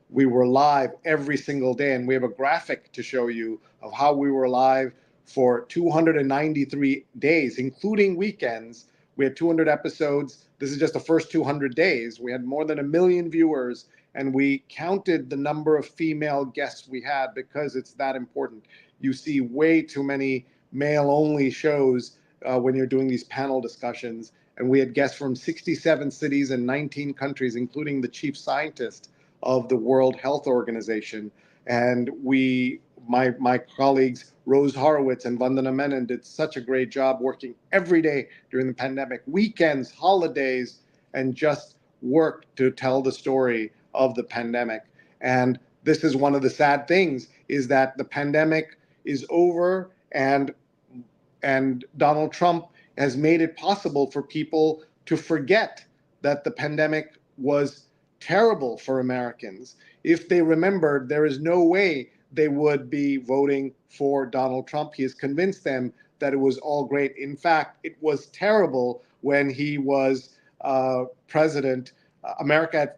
We were live every single day, and we have a graphic to show you of how we were live for 293 days, including weekends. We had 200 episodes. This is just the first 200 days. We had more than 1 million viewers, and we counted the number of female guests we had because it's that important. You see way too many male-only shows when you're doing these panel discussions. And we had guests from 67 cities and 19 countries, including the chief scientist of the World Health Organization. And my colleagues, Rose Horowitz and Vandana Menon, did such a great job working every day during the pandemic, weekends, holidays, and just worked to tell the story of the pandemic. And this is one of the sad things, is that the pandemic is over, and Donald Trump has made it possible for people to forget that the pandemic was terrible for Americans. If they remembered, there is no way they would be voting for Donald Trump. He has convinced them that it was all great. In fact, it was terrible when he was president. America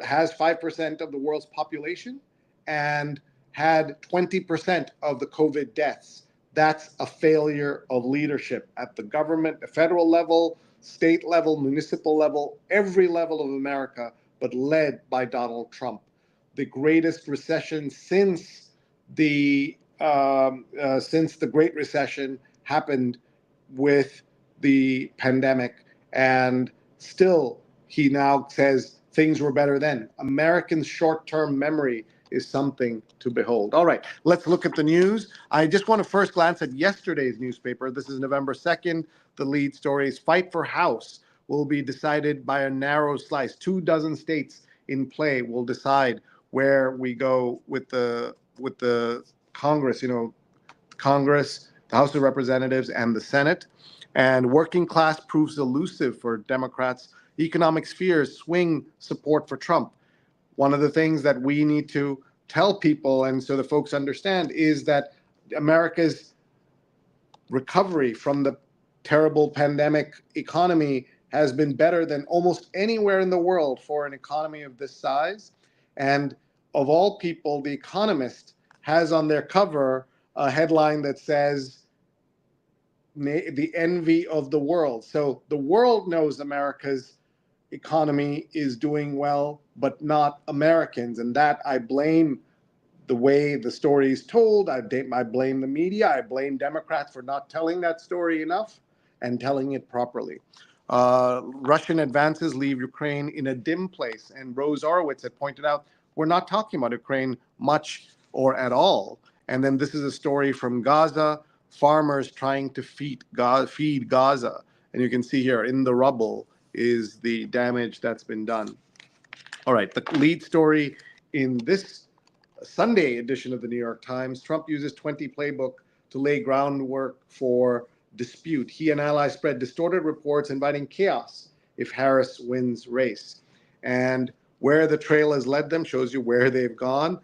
has 5% of the world's population and had 20% of the COVID deaths. That's a failure of leadership at the government, the federal level, state level, municipal level, every level of America, but led by Donald Trump. The greatest recession since the Great Recession happened with the pandemic, and still he now says things were better then. Americans' short-term memory is something to behold. All right, let's look at the news. I just want to first glance at yesterday's newspaper. This is November 2nd. The lead story is Fight for House will be decided by a narrow slice. 24 states in play will decide where we go with the Congress, Congress, the House of Representatives, and the Senate. And working class proves elusive for Democrats. Economic spheres swing support for Trump. One of the things that we need to tell people, and so the folks understand, is that America's recovery from the terrible pandemic economy has been better than almost anywhere in the world for an economy of this size. And of all people, The Economist has on their cover a headline that says, "The envy of the world." So the world knows America's economy is doing well, but not Americans. And that I blame the way the story is told. I blame the media. I blame Democrats for not telling that story enough and telling it properly. Russian advances leave Ukraine in a dim place. And Rose Horowitz had pointed out, we're not talking about Ukraine much or at all. And then this is a story from Gaza, farmers trying to feed Gaza. And you can see here in the rubble is the damage that's been done. All right, the lead story in this Sunday edition of the New York Times, Trump uses 20 playbook to lay groundwork for dispute. He and allies spread distorted reports inviting chaos if Harris wins race. And where the trail has led them shows you where they've gone.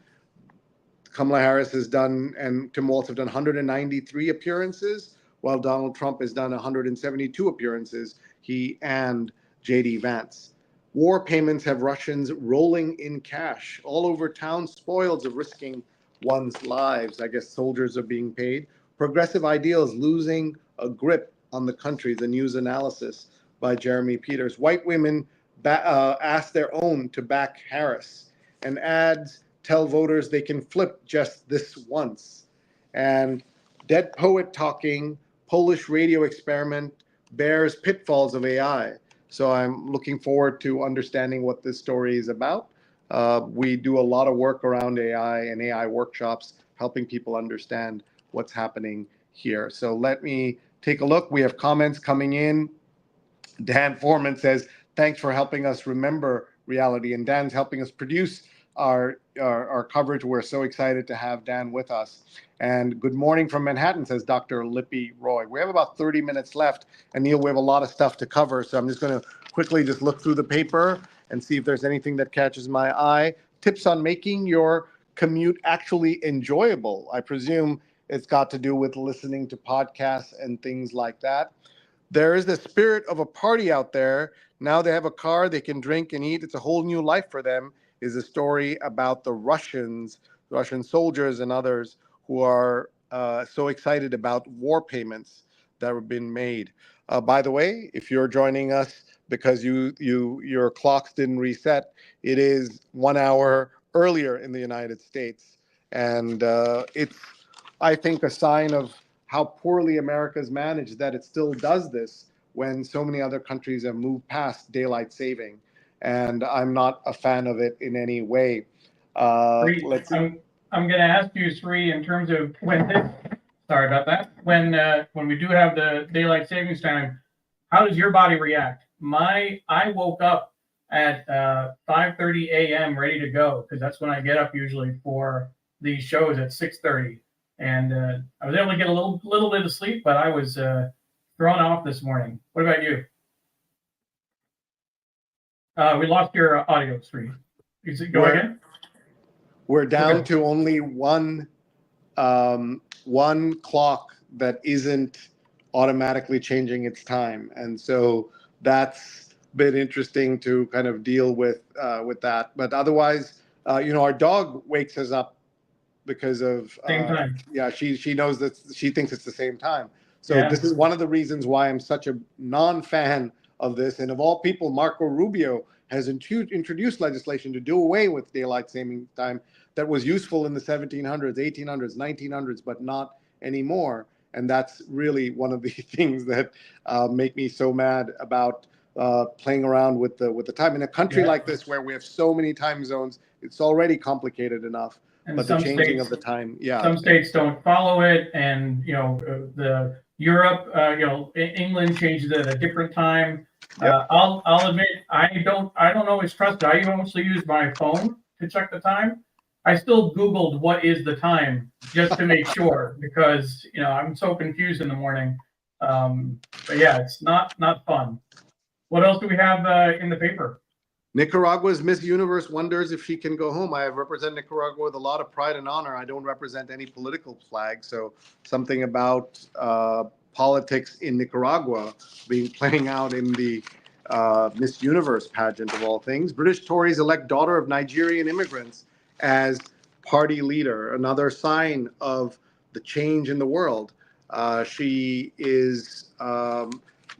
Kamala Harris has done, and Tim Walz have done 193 appearances, while Donald Trump has done 172 appearances, he and J.D. Vance. War payments have Russians rolling in cash all over town, spoils of risking one's lives. I guess soldiers are being paid. Progressive ideals losing a grip on the country, the news analysis by Jeremy Peters. White women ask their own to back Harris. And ads tell voters they can flip just this once. And dead poet talking, Polish radio experiment bears pitfalls of AI. So I'm looking forward to understanding what this story is about. We do a lot of work around AI and AI workshops, helping people understand what's happening here. So let me take a look. We have comments coming in. Dan Foreman says, thanks for helping us remember reality. And Dan's helping us produce our coverage. We're so excited to have Dan with us. And good morning from Manhattan, says Dr. Lippy Roy. We have about 30 minutes left. And Neil, we have a lot of stuff to cover. So I'm just going to quickly just look through the paper and see if there's anything that catches my eye. Tips on making your commute actually enjoyable. I presume it's got to do with listening to podcasts and things like that. There is the spirit of a party out there. Now they have a car, they can drink and eat. It's a whole new life for them, is a story about the Russian soldiers and others who are so excited about war payments that have been made. By the way, if you're joining us because your clocks didn't reset, it is 1 hour earlier in the United States. And it's, I think, a sign of how poorly America's managed that it still does this when so many other countries have moved past daylight saving. And I'm not a fan of it in any way. I'm going to ask you, Sree, in terms of sorry about that. When we do have the daylight savings time, how does your body react? I woke up at 5:30 a.m. ready to go, because that's when I get up usually for these shows at 6:30. And I was able to get a little bit of sleep, but I was thrown off this morning. What about you? We lost your audio, Sree. Go again. We're down to only one clock that isn't automatically changing its time, and so that's been interesting to kind of deal with that. But otherwise, our dog wakes us up because of same time. Yeah, she knows that, she thinks it's the same time. So yeah. This is one of the reasons why I'm such a non-fan of this. And of all people, Marco Rubio has introduced legislation to do away with daylight saving time that was useful in the 1700s, 1800s, 1900s, but not anymore. And that's really one of the things that make me so mad about playing around with the time. In a country like this, where we have so many time zones, it's already complicated enough. And but the changing of the time, some states don't follow it, and the Europe, England changes it at a different time. Yep. I'll admit, I don't always trust it. I mostly use my phone to check the time. I still Googled what is the time just to make sure, because I'm so confused in the morning. But yeah, it's not fun. What else do we have in the paper? Nicaragua's Miss Universe wonders if she can go home. I have represented Nicaragua with a lot of pride and honor. I don't represent any political flag, so something about politics in Nicaragua playing out in the Miss Universe pageant of all things. British Tories elect daughter of Nigerian immigrants as party leader, another sign of the change in the world. She is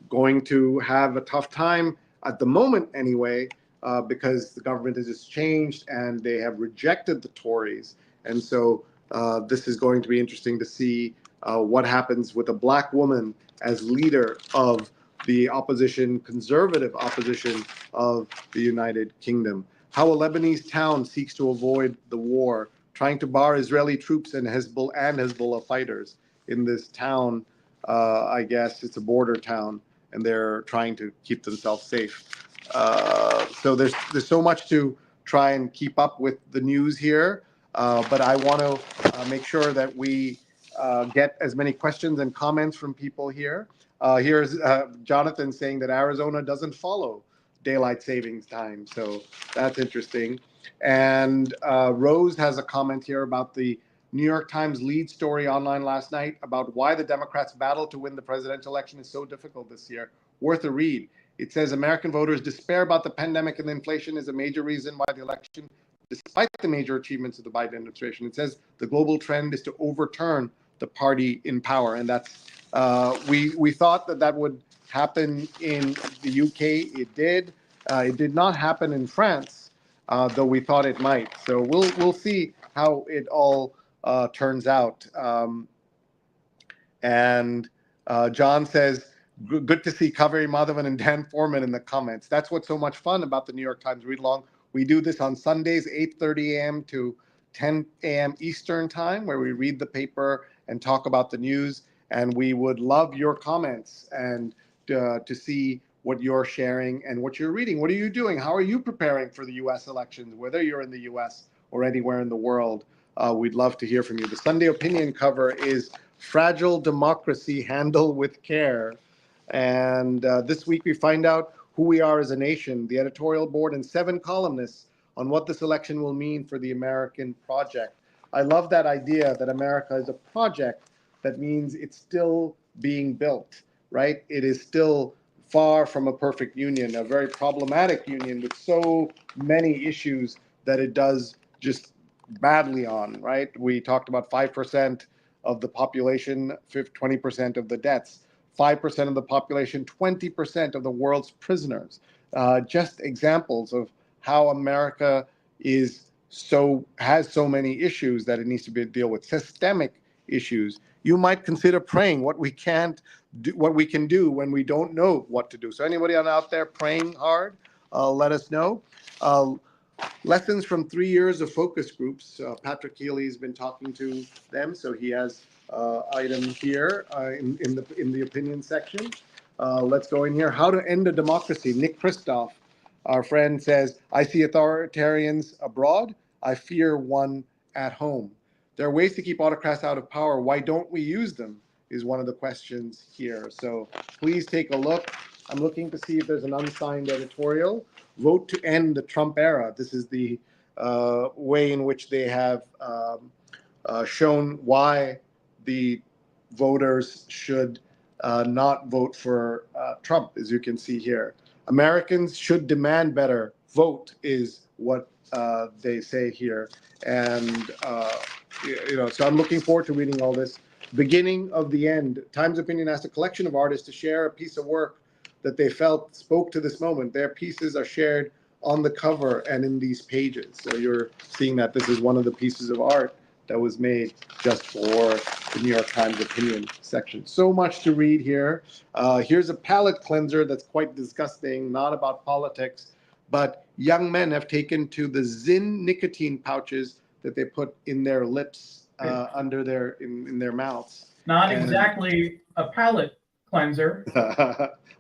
going to have a tough time at the moment anyway, because the government has just changed and they have rejected the Tories. And so this is going to be interesting to see what happens with a black woman as leader of the opposition, conservative opposition of the United Kingdom. How a Lebanese town seeks to avoid the war, trying to bar Israeli troops and Hezbollah fighters in this town. I guess it's a border town, and they're trying to keep themselves safe. So there's so much to try and keep up with the news here, but I want to make sure that we get as many questions and comments from people here. Here's Jonathan saying that Arizona doesn't follow daylight savings time, so that's interesting. And Rose has a comment here about the New York Times lead story online last night about why the Democrats' battle to win the presidential election is so difficult this year. Worth a read. It says American voters' despair about the pandemic and inflation is a major reason why the election, despite the major achievements of the Biden administration. It says the global trend is to overturn the party in power. And that's, we thought that would happen in the UK. It did. It did not happen in France, though we thought it might. So we'll see how it all turns out. And John says, good to see Kaveri Madhavan and Dan Foreman in the comments. That's what's so much fun about the New York Times Read Along. We do this on Sundays, 8:30 a.m. to 10 a.m. Eastern time, where we read the paper and talk about the news. And we would love your comments and to see what you're sharing and what you're reading. What are you doing? How are you preparing for the U.S. elections, whether you're in the U.S. or anywhere in the world? We'd love to hear from you. The Sunday opinion cover is Fragile Democracy, Handle with Care. And this week we find out who we are as a nation, the editorial board, and 7 columnists on what this election will mean for the American project. I love that idea that America is a project. That means it's still being built, right? It is still far from a perfect union, a very problematic union with so many issues that it does just badly on, right? We talked about 5% of the population, 20% of the deaths, 5% of the population, 20% of the world's prisoners. Just examples of how America has so many issues that it needs to deal with, systemic issues. You might consider praying what we can do when we don't know what to do. So anybody out there praying hard, let us know. Lessons from 3 years of focus groups. Patrick Healy has been talking to them, so he has item here in the opinion section. Let's go in here. How to end a democracy. Nick Kristof, our friend, says, I see authoritarians abroad. I fear one at home. There are ways to keep autocrats out of power. Why don't we use them is one of the questions here. So please take a look. I'm looking to see if there's an unsigned editorial. Vote to end the Trump era. This is the way in which they have shown why the voters should not vote for Trump, as you can see here. Americans should demand better. Vote is what they say here. And so I'm looking forward to reading all this. Beginning of the end. Times Opinion asked a collection of artists to share a piece of work that they felt spoke to this moment. Their pieces are shared on the cover and in these pages. So you're seeing that this is one of the pieces of art that was made just for the New York Times Opinion section. So much to read here. Here's a palate cleanser that's quite disgusting, not about politics, but young men have taken to the Zyn nicotine pouches that they put in their lips, under in their mouths. Not exactly a palate cleanser.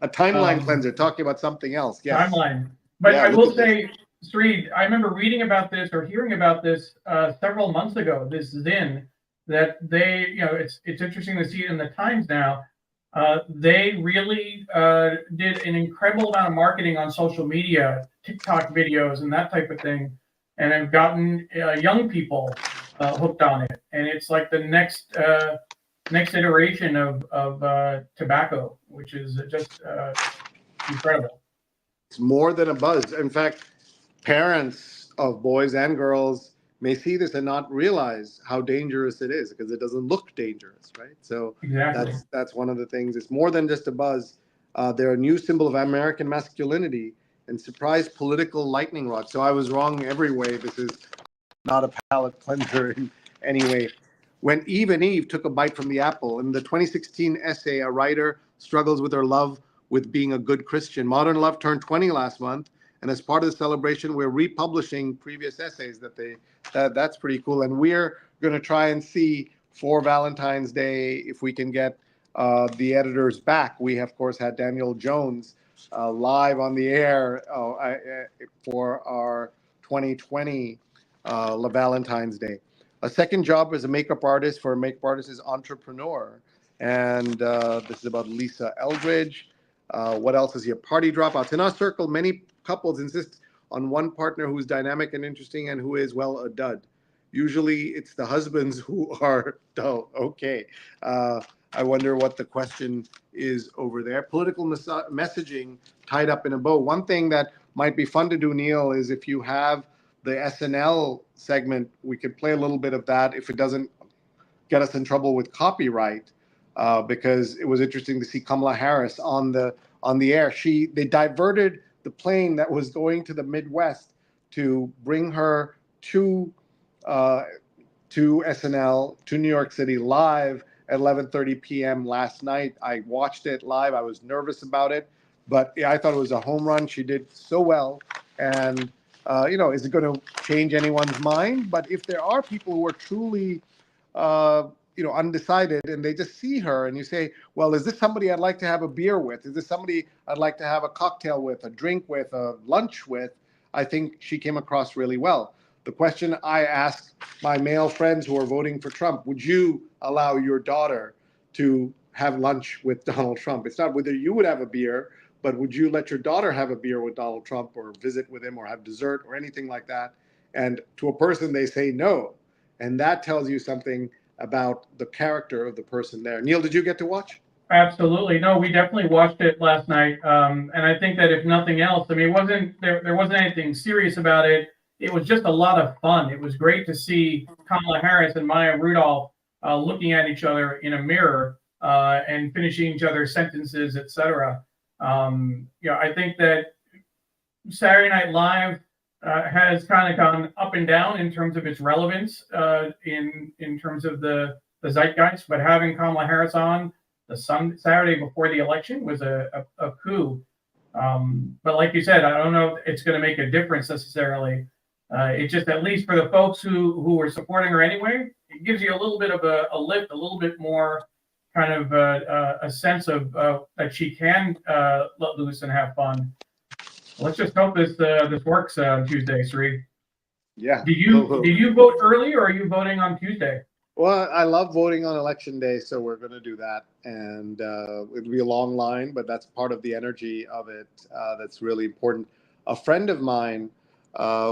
A timeline cleanser, talking about something else. Yes. Timeline. But Yeah, I will say, Sree, I remember reading about this or hearing about this several months ago, this Zyn, that they, it's interesting to see it in the Times now. They really did an incredible amount of marketing on social media, TikTok videos and that type of thing, and have gotten young people hooked on it. And it's like the next iteration of tobacco, which is just incredible. It's more than a buzz. In fact, parents of boys and girls may see this and not realize how dangerous it is because it doesn't look dangerous, right? So exactly. that's one of the things. It's more than just a buzz. They're a new symbol of American masculinity and surprise political lightning rod. So I was wrong every way. This is not a palate cleanser in any way. When Eve and Eve took a bite from the apple, in the 2016 essay, a writer struggles with her love with being a good Christian. Modern Love turned 20 last month, and as part of the celebration, we're republishing previous essays that's pretty cool. And we're going to try and see for Valentine's Day if we can get the editors back. We, of course, had Daniel Jones live on the air for our 2020 Valentine's Day. A second job as a makeup artist for a makeup artist is entrepreneur. And this is about Lisa Eldridge. What else is here? Party dropouts. In our circle, many couples insist on one partner who's dynamic and interesting and who is, well, a dud. Usually it's the husbands who are dull. Okay. I wonder what the question is over there. Political messaging tied up in a bow. One thing that might be fun to do, Neil, is if you have the SNL segment, we could play a little bit of that if it doesn't get us in trouble with copyright, because it was interesting to see Kamala Harris on the air. They diverted the plane that was going to the Midwest to bring her to SNL, to New York City, live at 11:30 p.m. last night. I watched it live. I was nervous about it, but I thought it was a home run. She did so well. And, is it going to change anyone's mind? But if there are people who are truly undecided, and they just see her, and you say, well, is this somebody I'd like to have a beer with? Is this somebody I'd like to have a cocktail with, a drink with, a lunch with? I think she came across really well. The question I ask my male friends who are voting for Trump, would you allow your daughter to have lunch with Donald Trump? It's not whether you would have a beer, but would you let your daughter have a beer with Donald Trump, or visit with him, or have dessert or anything like that? And to a person, they say no. And that tells you something about the character of the person there. Neil, did you get to watch? Absolutely. No, we definitely watched it last night. And I think that if nothing else, I mean, there wasn't anything serious about it. It was just a lot of fun. It was great to see Kamala Harris and Maya Rudolph looking at each other in a mirror and finishing each other's sentences, etc. I think that Saturday Night Live has kind of gone up and down in terms of its relevance in terms of the zeitgeist, but having Kamala Harris on the Saturday before the election was a coup. But like you said, I don't know if it's going to make a difference necessarily. It just, at least for the folks who were supporting her anyway, it gives you a little bit of a lift, a little bit more kind of a sense of that she can let loose and have fun. Let's just hope this works on Tuesday, Sree. Yeah. Did you vote early, or are you voting on Tuesday? Well, I love voting on election day, so we're going to do that. And it'll be a long line, but that's part of the energy of it that's really important. A friend of mine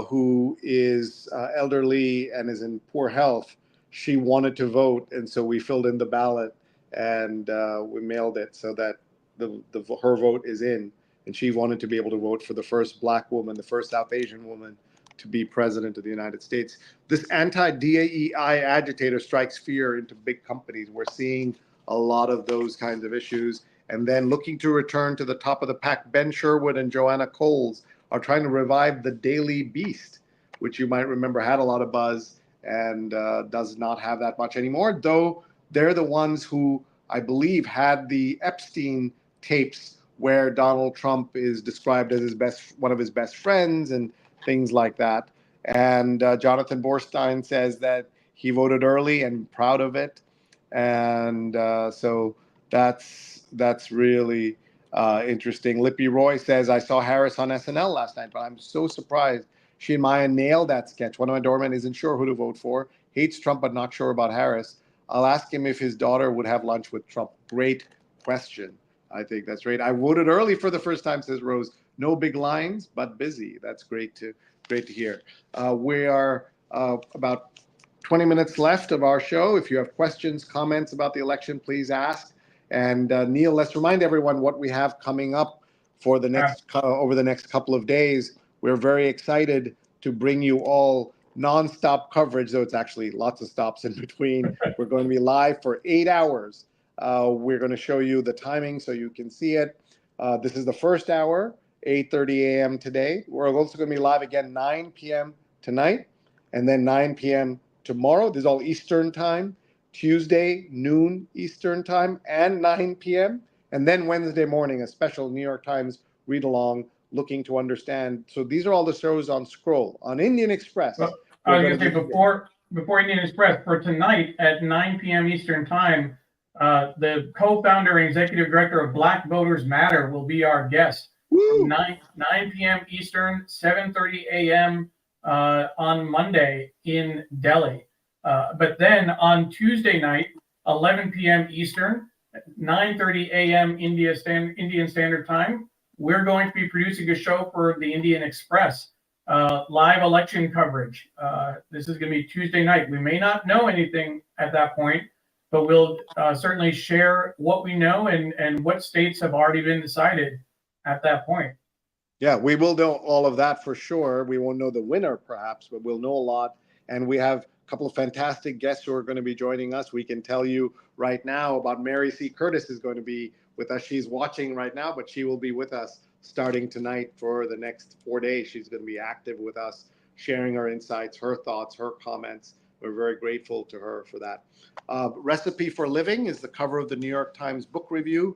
who is elderly and is in poor health, she wanted to vote, and so we filled in the ballot and we mailed it so that her vote is in. And she wanted to be able to vote for the first Black woman, the first South Asian woman to be president of the United States. This anti-DEI agitator strikes fear into big companies. We're seeing a lot of those kinds of issues. And then looking to return to the top of the pack, Ben Sherwood and Joanna Coles are trying to revive the Daily Beast, which you might remember had a lot of buzz and does not have that much anymore, though they're the ones who, I believe, had the Epstein tapes where Donald Trump is described as one of his best friends and things like that. And Jonathan Borstein says that he voted early and proud of it. And so that's really interesting. Lippy Roy says, I saw Harris on SNL last night, but I'm so surprised. She and Maya nailed that sketch. One of my doormen isn't sure who to vote for, hates Trump, but not sure about Harris. I'll ask him if his daughter would have lunch with Trump. Great question. I think that's great. I voted early for the first time, says Rose. No big lines, but busy. That's great to hear. We are about 20 minutes left of our show. If you have questions, comments about the election, please ask. And Neil, let's remind everyone what we have coming up for the next over the next couple of days. We're very excited to bring you all nonstop coverage, though it's actually lots of stops in between. We're going to be live for 8 hours. We're going to show you the timing so you can see it. This is the first hour, 8:30 a.m. today. We're also going to be live again 9 p.m. tonight, and then 9 p.m. tomorrow. This is all Eastern time. Tuesday, noon Eastern time, and 9 p.m. And then Wednesday morning, a special New York Times read-along looking to understand. So these are all the shows on Scroll. On Indian Express. Well, I was going to say, before Indian Express, for tonight at 9 p.m. Eastern time, the co-founder and executive director of Black Voters Matter will be our guest. 9 p.m. Eastern, 7:30 a.m. On Monday in Delhi. But then on Tuesday night, 11 p.m. Eastern, 9:30 a.m. Indian Standard Time, we're going to be producing a show for the Indian Express, live election coverage. This is going to be Tuesday night. We may not know anything at that point, but we'll certainly share what we know and what states have already been decided at that point. Yeah, we will know all of that for sure. We won't know the winner, perhaps, but we'll know a lot. And we have a couple of fantastic guests who are going to be joining us. We can tell you right now about Mary C. Curtis is going to be with us. She's watching right now, but she will be with us starting tonight for the next 4 days. She's going to be active with us, sharing her insights, her thoughts, her comments. We're very grateful to her for that. Recipe for Living is the cover of the New York Times book review.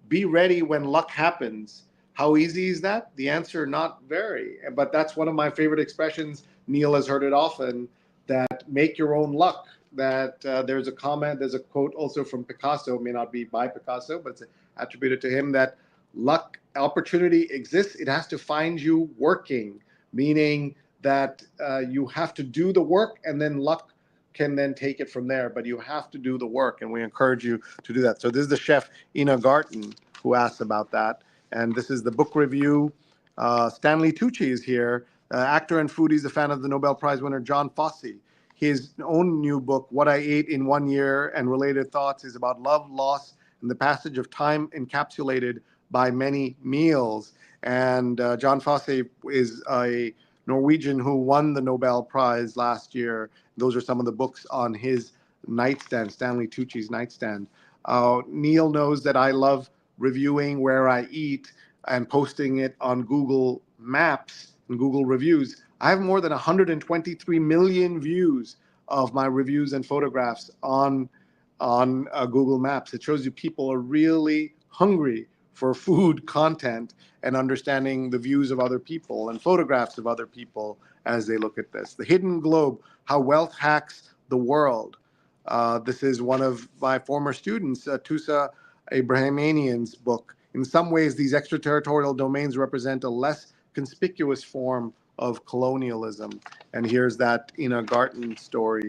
Be ready when luck happens. How easy is that? The answer, not very. But that's one of my favorite expressions. Neil has heard it often, that make your own luck. that there's a comment, there's a quote also from Picasso, it may not be by Picasso, but it's attributed to him, that luck, opportunity exists, it has to find you working, meaning that you have to do the work and then luck can then take it from there, but you have to do the work, and we encourage you to do that. So this is the chef Ina Garten who asked about that, and this is the book review. Stanley Tucci is here, actor and foodie, is a fan of the Nobel Prize winner John Fosse. His own new book, What I Ate in 1 Year and Related Thoughts, is about love, loss, and the passage of time encapsulated by many meals. And John Fosse is a Norwegian who won the Nobel Prize last year. Those are some of the books on his nightstand, Stanley Tucci's nightstand. Neil knows that I love reviewing where I eat and posting it on Google Maps and Google Reviews. I have more than 123 million views of my reviews and photographs on Google Maps. It shows you people are really hungry for food content and understanding the views of other people and photographs of other people as they look at this. The Hidden Globe, How Wealth Hacks the World. This is one of my former students, Tusa Abrahamian's book. In some ways, these extraterritorial domains represent a less conspicuous form of colonialism. And here's that Ina Garten story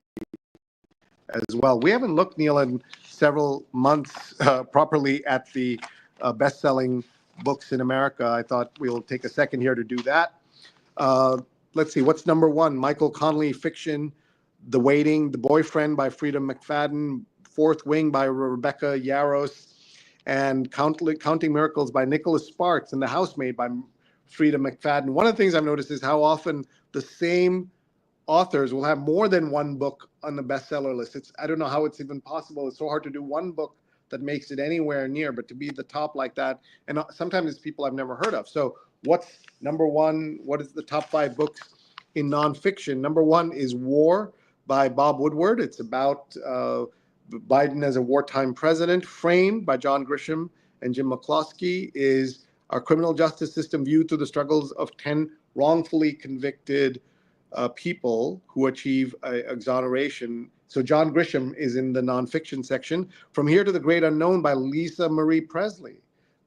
as well. We haven't looked, Neil, in several months properly at the best-selling books in America. I thought we'll take a second here to do that. Let's see, what's number one? Michael Connelly fiction, The Waiting, The Boyfriend by Frida McFadden, Fourth Wing by Rebecca Yarros, and Counting Miracles by Nicholas Sparks, and The Housemaid by Frida McFadden. One of the things I've noticed is how often the same authors will have more than one book on the bestseller list. I don't know how it's even possible. It's so hard to do one book that makes it anywhere near, but to be at the top like that, and sometimes it's people I've never heard of. So what's number one? What is the top 5 books in nonfiction? Number one is War by Bob Woodward. It's about Biden as a wartime president. Framed by John Grisham and Jim McCloskey is Our Criminal Justice System Viewed Through the Struggles of 10 Wrongfully Convicted people who achieve exoneration. So John Grisham is in the nonfiction section. From Here to the Great Unknown by Lisa Marie Presley.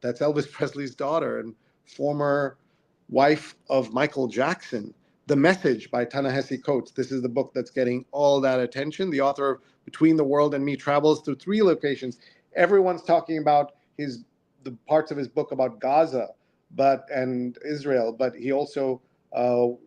That's Elvis Presley's daughter and former wife of Michael Jackson. The Message by Ta-Nehisi Coates. This is the book that's getting all that attention. The author of Between the World and Me travels through 3 locations. Everyone's talking about the parts of his book about Gaza and Israel, but he also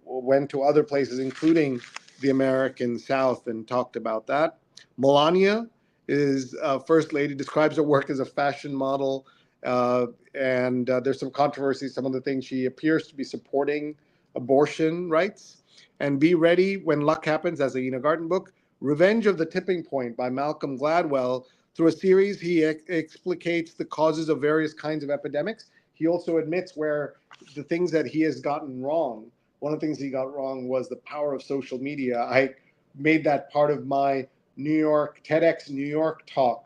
went to other places, including the American South, and talked about that. Melania is First Lady, describes her work as a fashion model, and there's some controversy, some of the things she appears to be supporting abortion rights. And Be Ready When Luck Happens, as a Ina Garten book. Revenge of the Tipping Point by Malcolm Gladwell. Through a series, he explicates the causes of various kinds of epidemics. He also admits where the things that he has gotten wrong. One of the things he got wrong was the power of social media. I made that part of my TEDx New York talk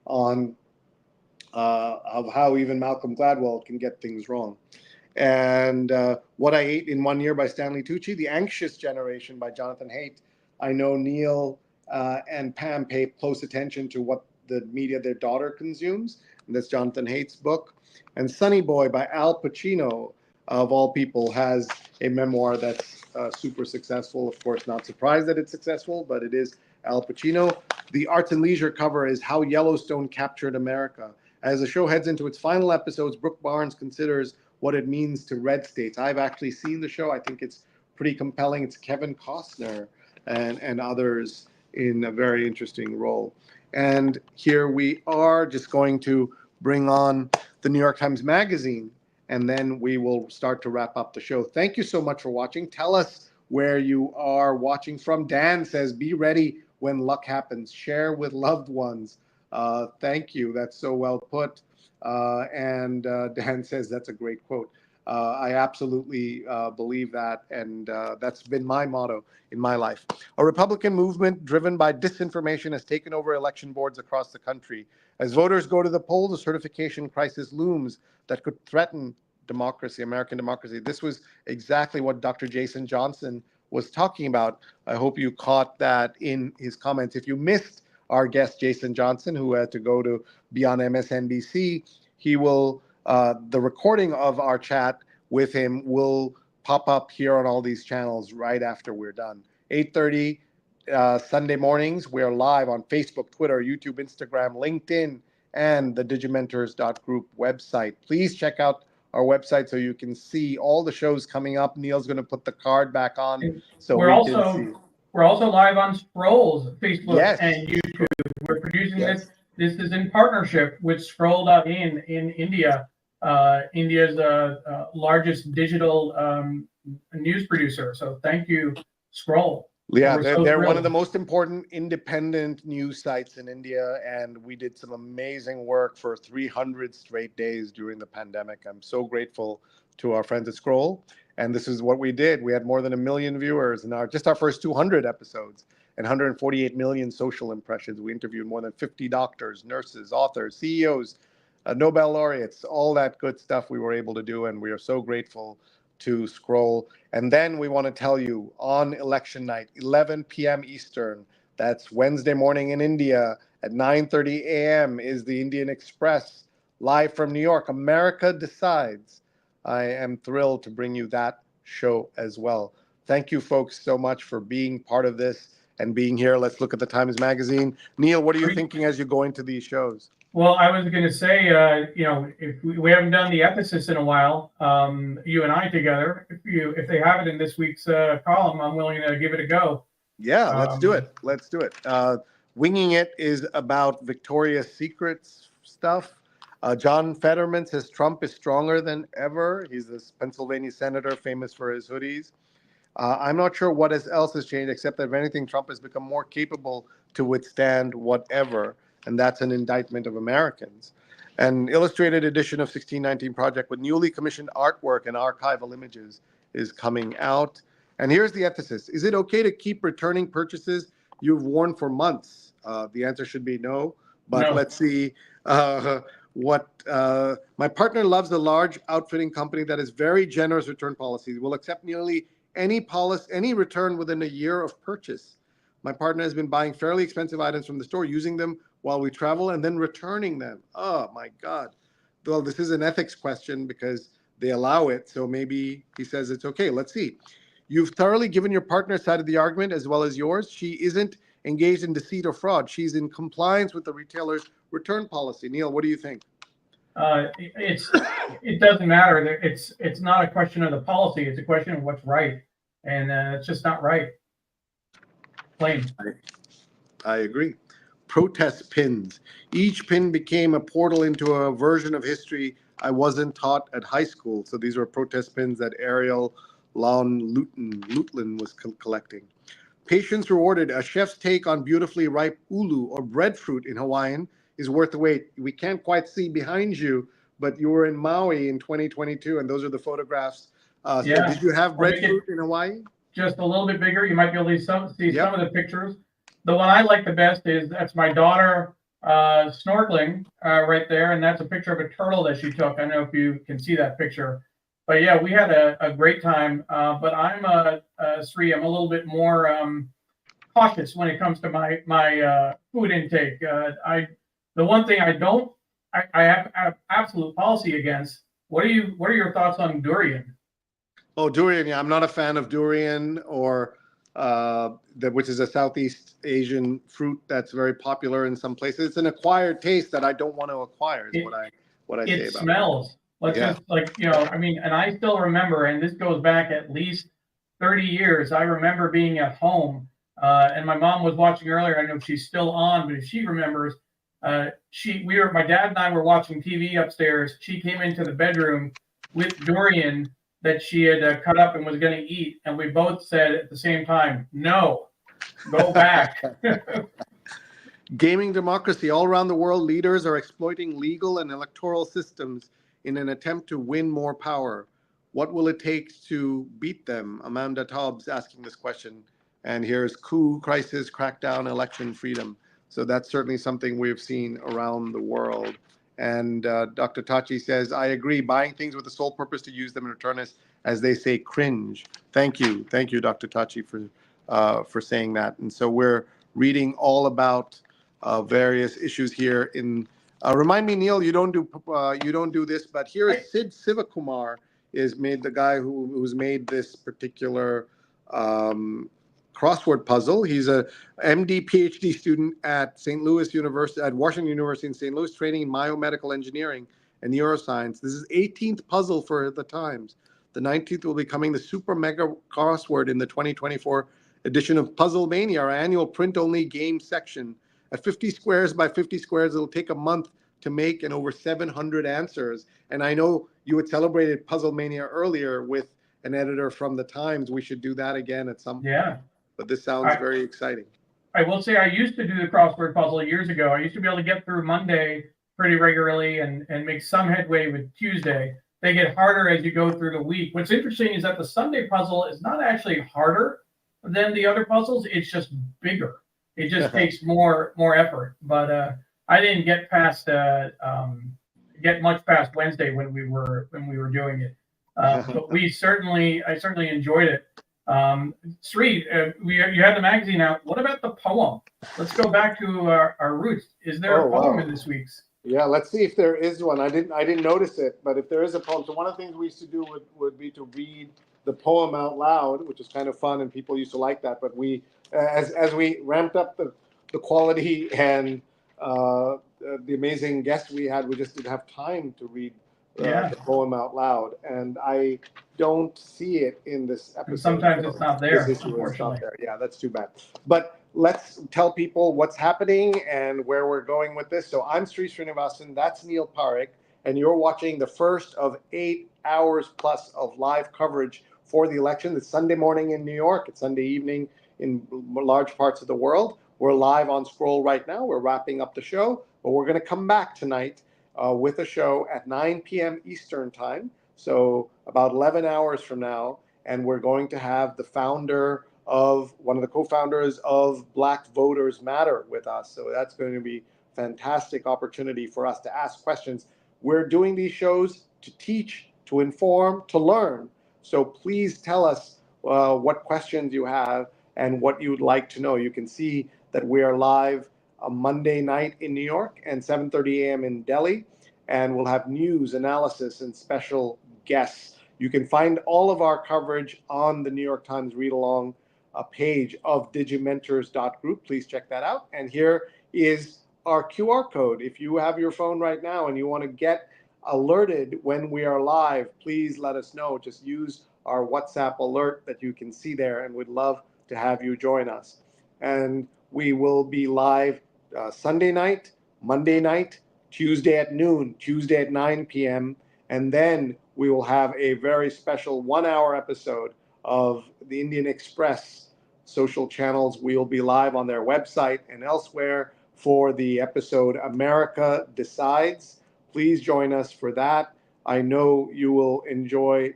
on of how even Malcolm Gladwell can get things wrong. And What I Ate in 1 Year by Stanley Tucci. The Anxious Generation by Jonathan Haidt. I know Neil and Pam pay close attention to what the media their daughter consumes. And that's Jonathan Haidt's book. And Sonny Boy by Al Pacino, of all people, has a memoir that's super successful. Of course, not surprised that it's successful, but it is Al Pacino. The Arts and Leisure cover is How Yellowstone Captured America. As the show heads into its final episodes, Brooke Barnes considers what it means to red states. I've actually seen the show. I think it's pretty compelling. It's Kevin Costner and others in a very interesting role. And here we are just going to bring on the New York Times Magazine, and then we will start to wrap up the show. Thank you so much for watching. Tell us where you are watching from. Dan says, be ready when luck happens. Share with loved ones. Thank you. That's so well put. And Dan says, that's a great quote. I absolutely believe that, and that's been my motto in my life. A Republican movement driven by disinformation has taken over election boards across the country. As voters go to the polls, a certification crisis looms that could threaten democracy, American democracy. This was exactly what Dr. Jason Johnson was talking about. I hope you caught that in his comments. If you missed our guest, Jason Johnson, who had to go to be on MSNBC, he will, the recording of our chat with him will pop up here on all these channels right after we're done. 8:30 Sunday mornings, we are live on Facebook, Twitter, YouTube, Instagram, LinkedIn, and the digimentors.group website. Please check out our website so you can see all the shows coming up. Neil's going to put the card back on so we can see. We're also live on Scroll's Facebook Yes. and YouTube. We're producing Yes. this. This is in partnership with Scroll.in in India. India's largest digital news producer. So thank you, Scroll. Yeah, We're they're, so they're one thrilled. of the most important independent news sites in India, and we did some amazing work for 300 straight days during the pandemic. I'm so grateful to our friends at Scroll, and this is what we did. We had more than 1 million viewers in our first 200 episodes and 148 million social impressions. We interviewed more than 50 doctors, nurses, authors, CEOs, Nobel laureates, all that good stuff we were able to do, and we are so grateful to Scroll. And then we want to tell you on election night, 11 p.m. Eastern, that's Wednesday morning in India at 9:30 a.m. is the Indian Express live from New York. America Decides. I am thrilled to bring you that show as well. Thank you folks so much for being part of this and being here. Let's look at the Times Magazine. Neil, what are you thinking as you go into these shows? Well, I was going to say, you know, if we haven't done the ethicist in a while, you and I together, if they have it in this week's column, I'm willing to give it a go. Yeah, let's do it. Let's do it. Winging It is about Victoria's Secret's stuff. John Fetterman says Trump is stronger than ever. He's this Pennsylvania senator famous for his hoodies. I'm not sure what else has changed, except that if anything, Trump has become more capable to withstand whatever. And that's an indictment of Americans. An illustrated edition of 1619 Project with newly commissioned artwork and archival images is coming out. And here's the ethicist. Is it okay to keep returning purchases you've worn for months? The answer should be no. But No. let's see what my partner loves a large outfitting company that has very generous return policies. Will accept nearly any return within a year of purchase. My partner has been buying fairly expensive items from the store, using them while we travel, and then returning them. Oh my God. Well, this is an ethics question because they allow it. So maybe he says it's okay. Let's see. You've thoroughly given your partner's side of the argument as well as yours. She isn't engaged in deceit or fraud. She's in compliance with the retailer's return policy. Neil, what do you think? It doesn't matter. It's not a question of the policy. It's a question of what's right, and it's just not right. Plain. I agree. Protest pins. Each pin became a portal into a version of history I wasn't taught at high school. So these were protest pins that Ariel Lutlin was collecting. Patience rewarded. A chef's take on beautifully ripe ulu or breadfruit in Hawaiian is worth the wait. We can't quite see behind you, but you were in Maui in 2022, and those are the photographs. So Yeah. did you have breadfruit in Hawaii? Just a little bit bigger. You might be able to see some of the pictures. The one I like the best is that's my daughter snorkeling right there, and that's a picture of a turtle that she took. I don't know if you can see that picture, but yeah, we had a great time. But I'm Sree. I'm a little bit more cautious when it comes to my food intake. The one thing I have absolute policy against. What are your thoughts on durian? Oh, durian. Yeah, I'm not a fan of durian or which is a Southeast Asian fruit that's very popular in some places. It's an acquired taste that I don't want to acquire. Is what I say about it. It smells. Just I mean, and I still remember, and this goes back at least 30 years. I remember being at home, and my mom was watching earlier. I don't know if she's still on, but if she remembers, my dad and I were watching TV upstairs. She came into the bedroom with durian that she had cut up and was going to eat, and we both said at the same time, "No, go back." Gaming democracy. All around the world, leaders are exploiting legal and electoral systems in an attempt to win more power. What will it take to beat them? Amanda Taub's asking this question. And here's coup, crisis, crackdown, election freedom. So that's certainly something we've seen around the world. And Dr. Tachi says, I agree. Buying things with the sole purpose to use them and return is, as they say, cringe. Thank you, Dr. Tachi, for saying that. And so we're reading all about various issues here. In remind me, Neil, you don't do this, but here is Sid Sivakumar is made the guy who's made this particular crossword puzzle. He's a MD PhD student at Washington University in St. Louis, training in biomedical engineering and neuroscience. This is 18th puzzle for the Times. The 19th will be coming the super mega crossword in the 2024 edition of Puzzle Mania, our annual print-only game section. At 50 squares by 50 squares, it'll take a month to make and over 700 answers. And I know you had celebrated Puzzle Mania earlier with an editor from the Times. We should do that again at some point. Yeah. But this sounds very exciting. I will say I used to do the crossword puzzle years ago. I used to be able to get through Monday pretty regularly and make some headway with Tuesday. They get harder as you go through the week. What's interesting is that the Sunday puzzle is not actually harder than the other puzzles. It's just bigger. It just takes more effort. But I didn't get much past Wednesday when we were doing it. But I certainly enjoyed it. Sree, you had the magazine out. What about the poem? Let's go back to our roots. Is there a poem in this week's? Yeah, let's see if there is one. I didn't notice it, but if there is a poem, so one of the things we used to do would be to read the poem out loud, which is kind of fun, and people used to like that. But we, as we ramped up the quality and the amazing guests we had, we just didn't have time to read the poem out loud, and I don't see it in this episode. And sometimes it's not there, unfortunately. Yeah, that's too bad. But let's tell people what's happening and where we're going with this. So I'm Sreenivasan, that's Neil Parekh, and you're watching the first of 8 hours plus of live coverage for the election. It's Sunday morning in New York. It's Sunday evening in large parts of the world. We're live on Scroll right now. We're wrapping up the show, but we're going to come back tonight with a show at 9 p.m. Eastern time, so about 11 hours from now, and we're going to have one of the co-founders of Black Voters Matter with us. So that's going to be a fantastic opportunity for us to ask questions. We're doing these shows to teach, to inform, to learn. So please tell us what questions you have and what you would like to know. You can see that we are live a Monday night in New York and 7:30 a.m. in Delhi, and we'll have news, analysis, and special guests. You can find all of our coverage on the New York Times Read Along page of digimentors.group. Please check that out. And here is our QR code. If you have your phone right now and you want to get alerted when we are live, please let us know. Just use our WhatsApp alert that you can see there, and we'd love to have you join us. And we will be live Sunday night, Monday night, Tuesday at noon, Tuesday at 9 p.m. And then we will have a very special 1-hour episode of the Indian Express social channels. We'll be live on their website and elsewhere for the episode America Decides. Please join us for that. I know you will enjoy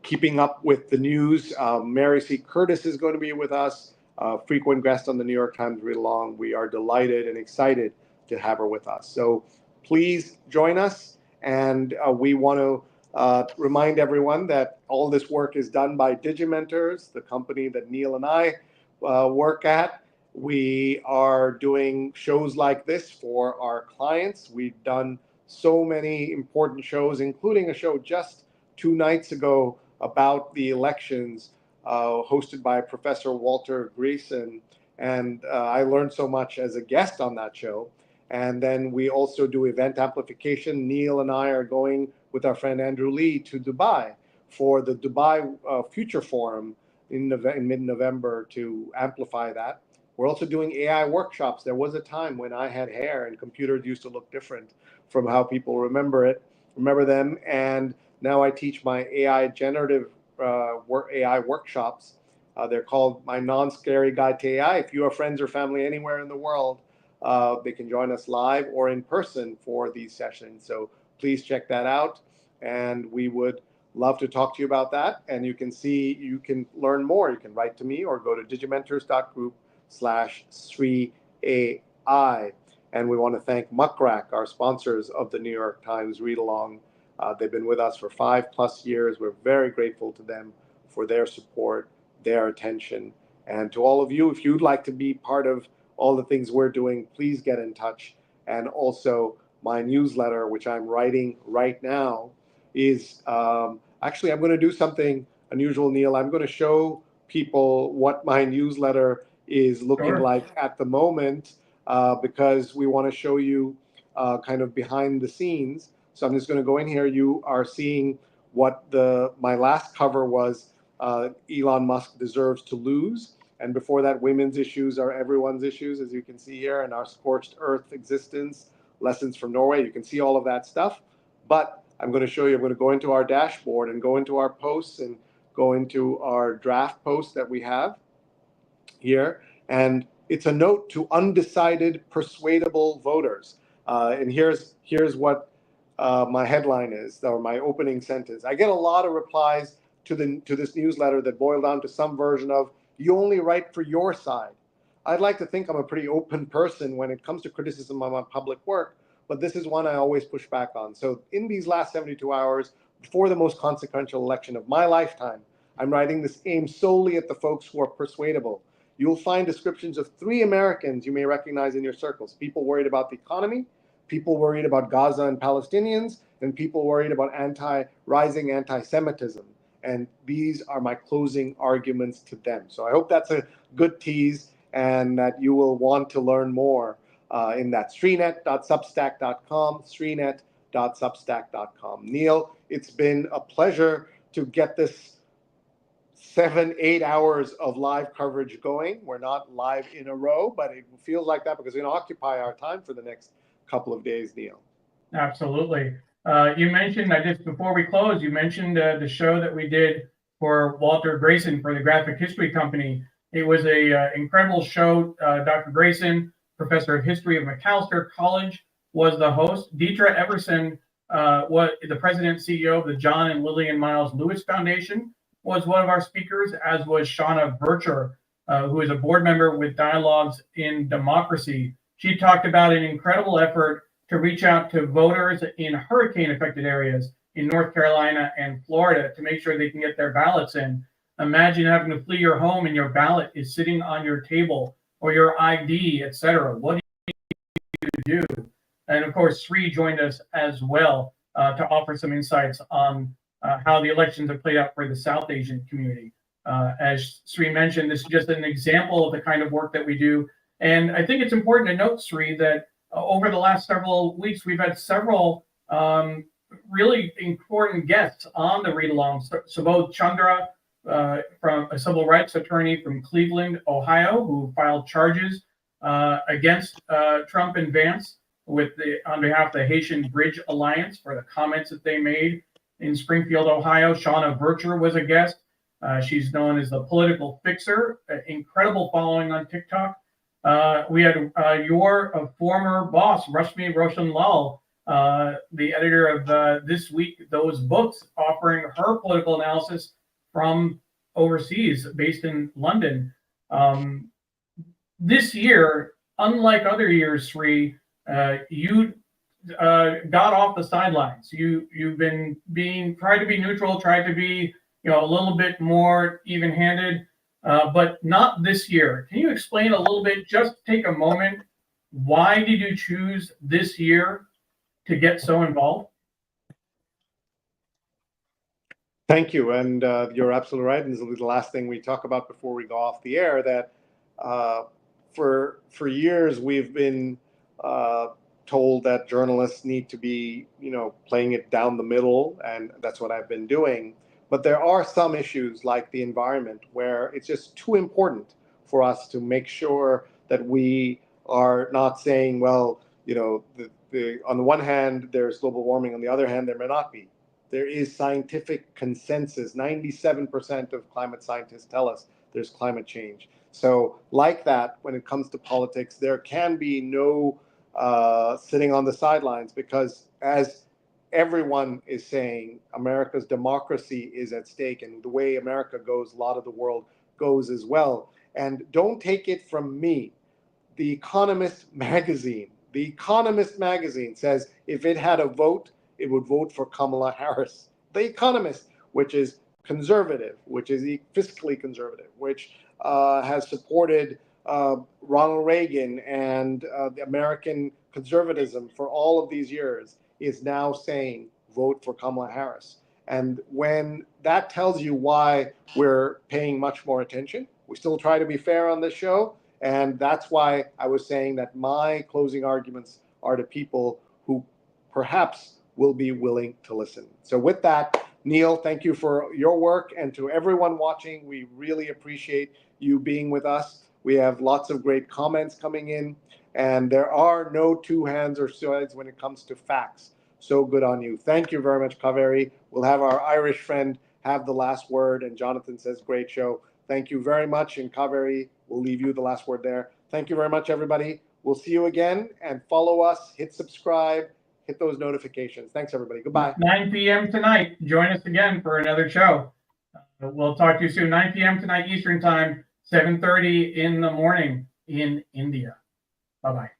keeping up with the news. Mary C. Curtis is going to be with us, frequent guest on the New York Times Read Along. We are delighted and excited to have her with us. So please join us. And we want to remind everyone that all this work is done by Digimentors, the company that Neil and I work at. We are doing shows like this for our clients. We've done so many important shows, including a show just 2 nights ago about the elections, hosted by Professor Walter Greason. And I learned so much as a guest on that show. And then we also do event amplification. Neil and I are going with our friend Andrew Lee to Dubai for the Dubai Future Forum in mid-November to amplify that. We're also doing AI workshops. There was a time when I had hair and computers used to look different from how people remember them. And now I teach my AI generative AI workshops. They're called My Non-Scary Guide to AI. If you have friends or family anywhere in the world, they can join us live or in person for these sessions. So please check that out. And we would love to talk to you about that. And you can learn more. You can write to me or go to digimentors.group/SreeAI. And we want to thank Muckrack, our sponsors of the New York Times Read Along. They've been with us for 5+ years. We're very grateful to them for their support, their attention. And to all of you, if you'd like to be part of all the things we're doing, please get in touch. And also my newsletter, which I'm writing right now, is actually, I'm going to do something unusual, Neil. I'm going to show people what my newsletter is looking like at the moment, because we want to show you kind of behind the scenes. So I'm just going to go in here. You are seeing what my last cover was, Elon Musk deserves to lose. And before that, women's issues are everyone's issues, as you can see here, and our scorched earth existence, lessons from Norway. You can see all of that stuff. But I'm going to show you, I'm going to go into our dashboard and go into our posts and go into our draft post that we have here. And it's a note to undecided, persuadable voters. And here's what my headline is, or my opening sentence. I get a lot of replies to this newsletter that boil down to some version of, you only write for your side. I'd like to think I'm a pretty open person when it comes to criticism of my public work, but this is one I always push back on. So in these last 72 hours, before the most consequential election of my lifetime, I'm writing this aimed solely at the folks who are persuadable. You'll find descriptions of 3 Americans you may recognize in your circles: people worried about the economy, people worried about Gaza and Palestinians, and people worried about rising anti-Semitism. And these are my closing arguments to them. So I hope that's a good tease and that you will want to learn more in that. Sreenet.substack.com, Sreenet.substack.com. Neil, it's been a pleasure to get this 7-8 hours of live coverage going. We're not live in a row, but it feels like that because we're going to occupy our time for the next couple of days, Neil. Absolutely. You mentioned, just before we close, you mentioned the show that we did for Walter Grayson for the Graphic History Company. It was a incredible show. Dr. Grayson, professor of history of Macalester College, was the host. Dietra Everson, the president and CEO of the John and Lillian Miles Lewis Foundation, was one of our speakers, as was Shauna Vircher, who is a board member with Dialogues in Democracy. She talked about an incredible effort to reach out to voters in hurricane-affected areas in North Carolina and Florida to make sure they can get their ballots in. Imagine having to flee your home and your ballot is sitting on your table, or your ID, etc. What do you do? And of course, Sree joined us as well to offer some insights on how the elections have played out for the South Asian community. As Sree mentioned, this is just an example of the kind of work that we do. And I think it's important to note, Sree, that over the last several weeks, we've had several really important guests on the Read Along. Subodh Chandra, from a civil rights attorney from Cleveland, Ohio, who filed charges against Trump and Vance on behalf of the Haitian Bridge Alliance for the comments that they made in Springfield, Ohio. Shauna Vircher was a guest. She's known as the Political Fixer, incredible following on TikTok. We had your former boss, Rashmi Roshan Lal, the editor of This Week, Those Books, offering her political analysis from overseas, based in London. This year, unlike other years, Sree, you got off the sidelines. You've been tried to be neutral, tried to be a little bit more even-handed. But not this year. Can you explain a little bit, just take a moment, why did you choose this year to get so involved? Thank you. And you're absolutely right. And this will be the last thing we talk about before we go off the air, that for years we've been told that journalists need to be, playing it down the middle. And that's what I've been doing. But there are some issues like the environment where it's just too important for us to make sure that we are not saying, well, on the one hand, there's global warming. On the other hand, there may not be. There is scientific consensus. 97% of climate scientists tell us there's climate change. So like that, when it comes to politics, there can be no sitting on the sidelines, because as everyone is saying, America's democracy is at stake, and the way America goes, a lot of the world goes as well. And don't take it from me. The Economist magazine The Economist magazine says if it had a vote, it would vote for Kamala Harris. The Economist, which is conservative, which is fiscally conservative, which has supported Ronald Reagan and the American conservatism for all of these years, is now saying vote for Kamala Harris. And when that tells you why we're paying much more attention, we still try to be fair on this show. And that's why I was saying that my closing arguments are to people who perhaps will be willing to listen. So with that, Neil, thank you for your work. And to everyone watching, we really appreciate you being with us. We have lots of great comments coming in. And there are no two hands or sides when it comes to facts. So good on you. Thank you very much, Kaveri. We'll have our Irish friend have the last word. And Jonathan says, great show. Thank you very much. And Kaveri, we'll leave you the last word there. Thank you very much, everybody. We'll see you again, and follow us, hit subscribe, hit those notifications. Thanks, everybody. Goodbye. 9 p.m. tonight. Join us again for another show. We'll talk to you soon. 9 p.m. tonight Eastern Time, 7:30 in the morning in India. Bye-bye.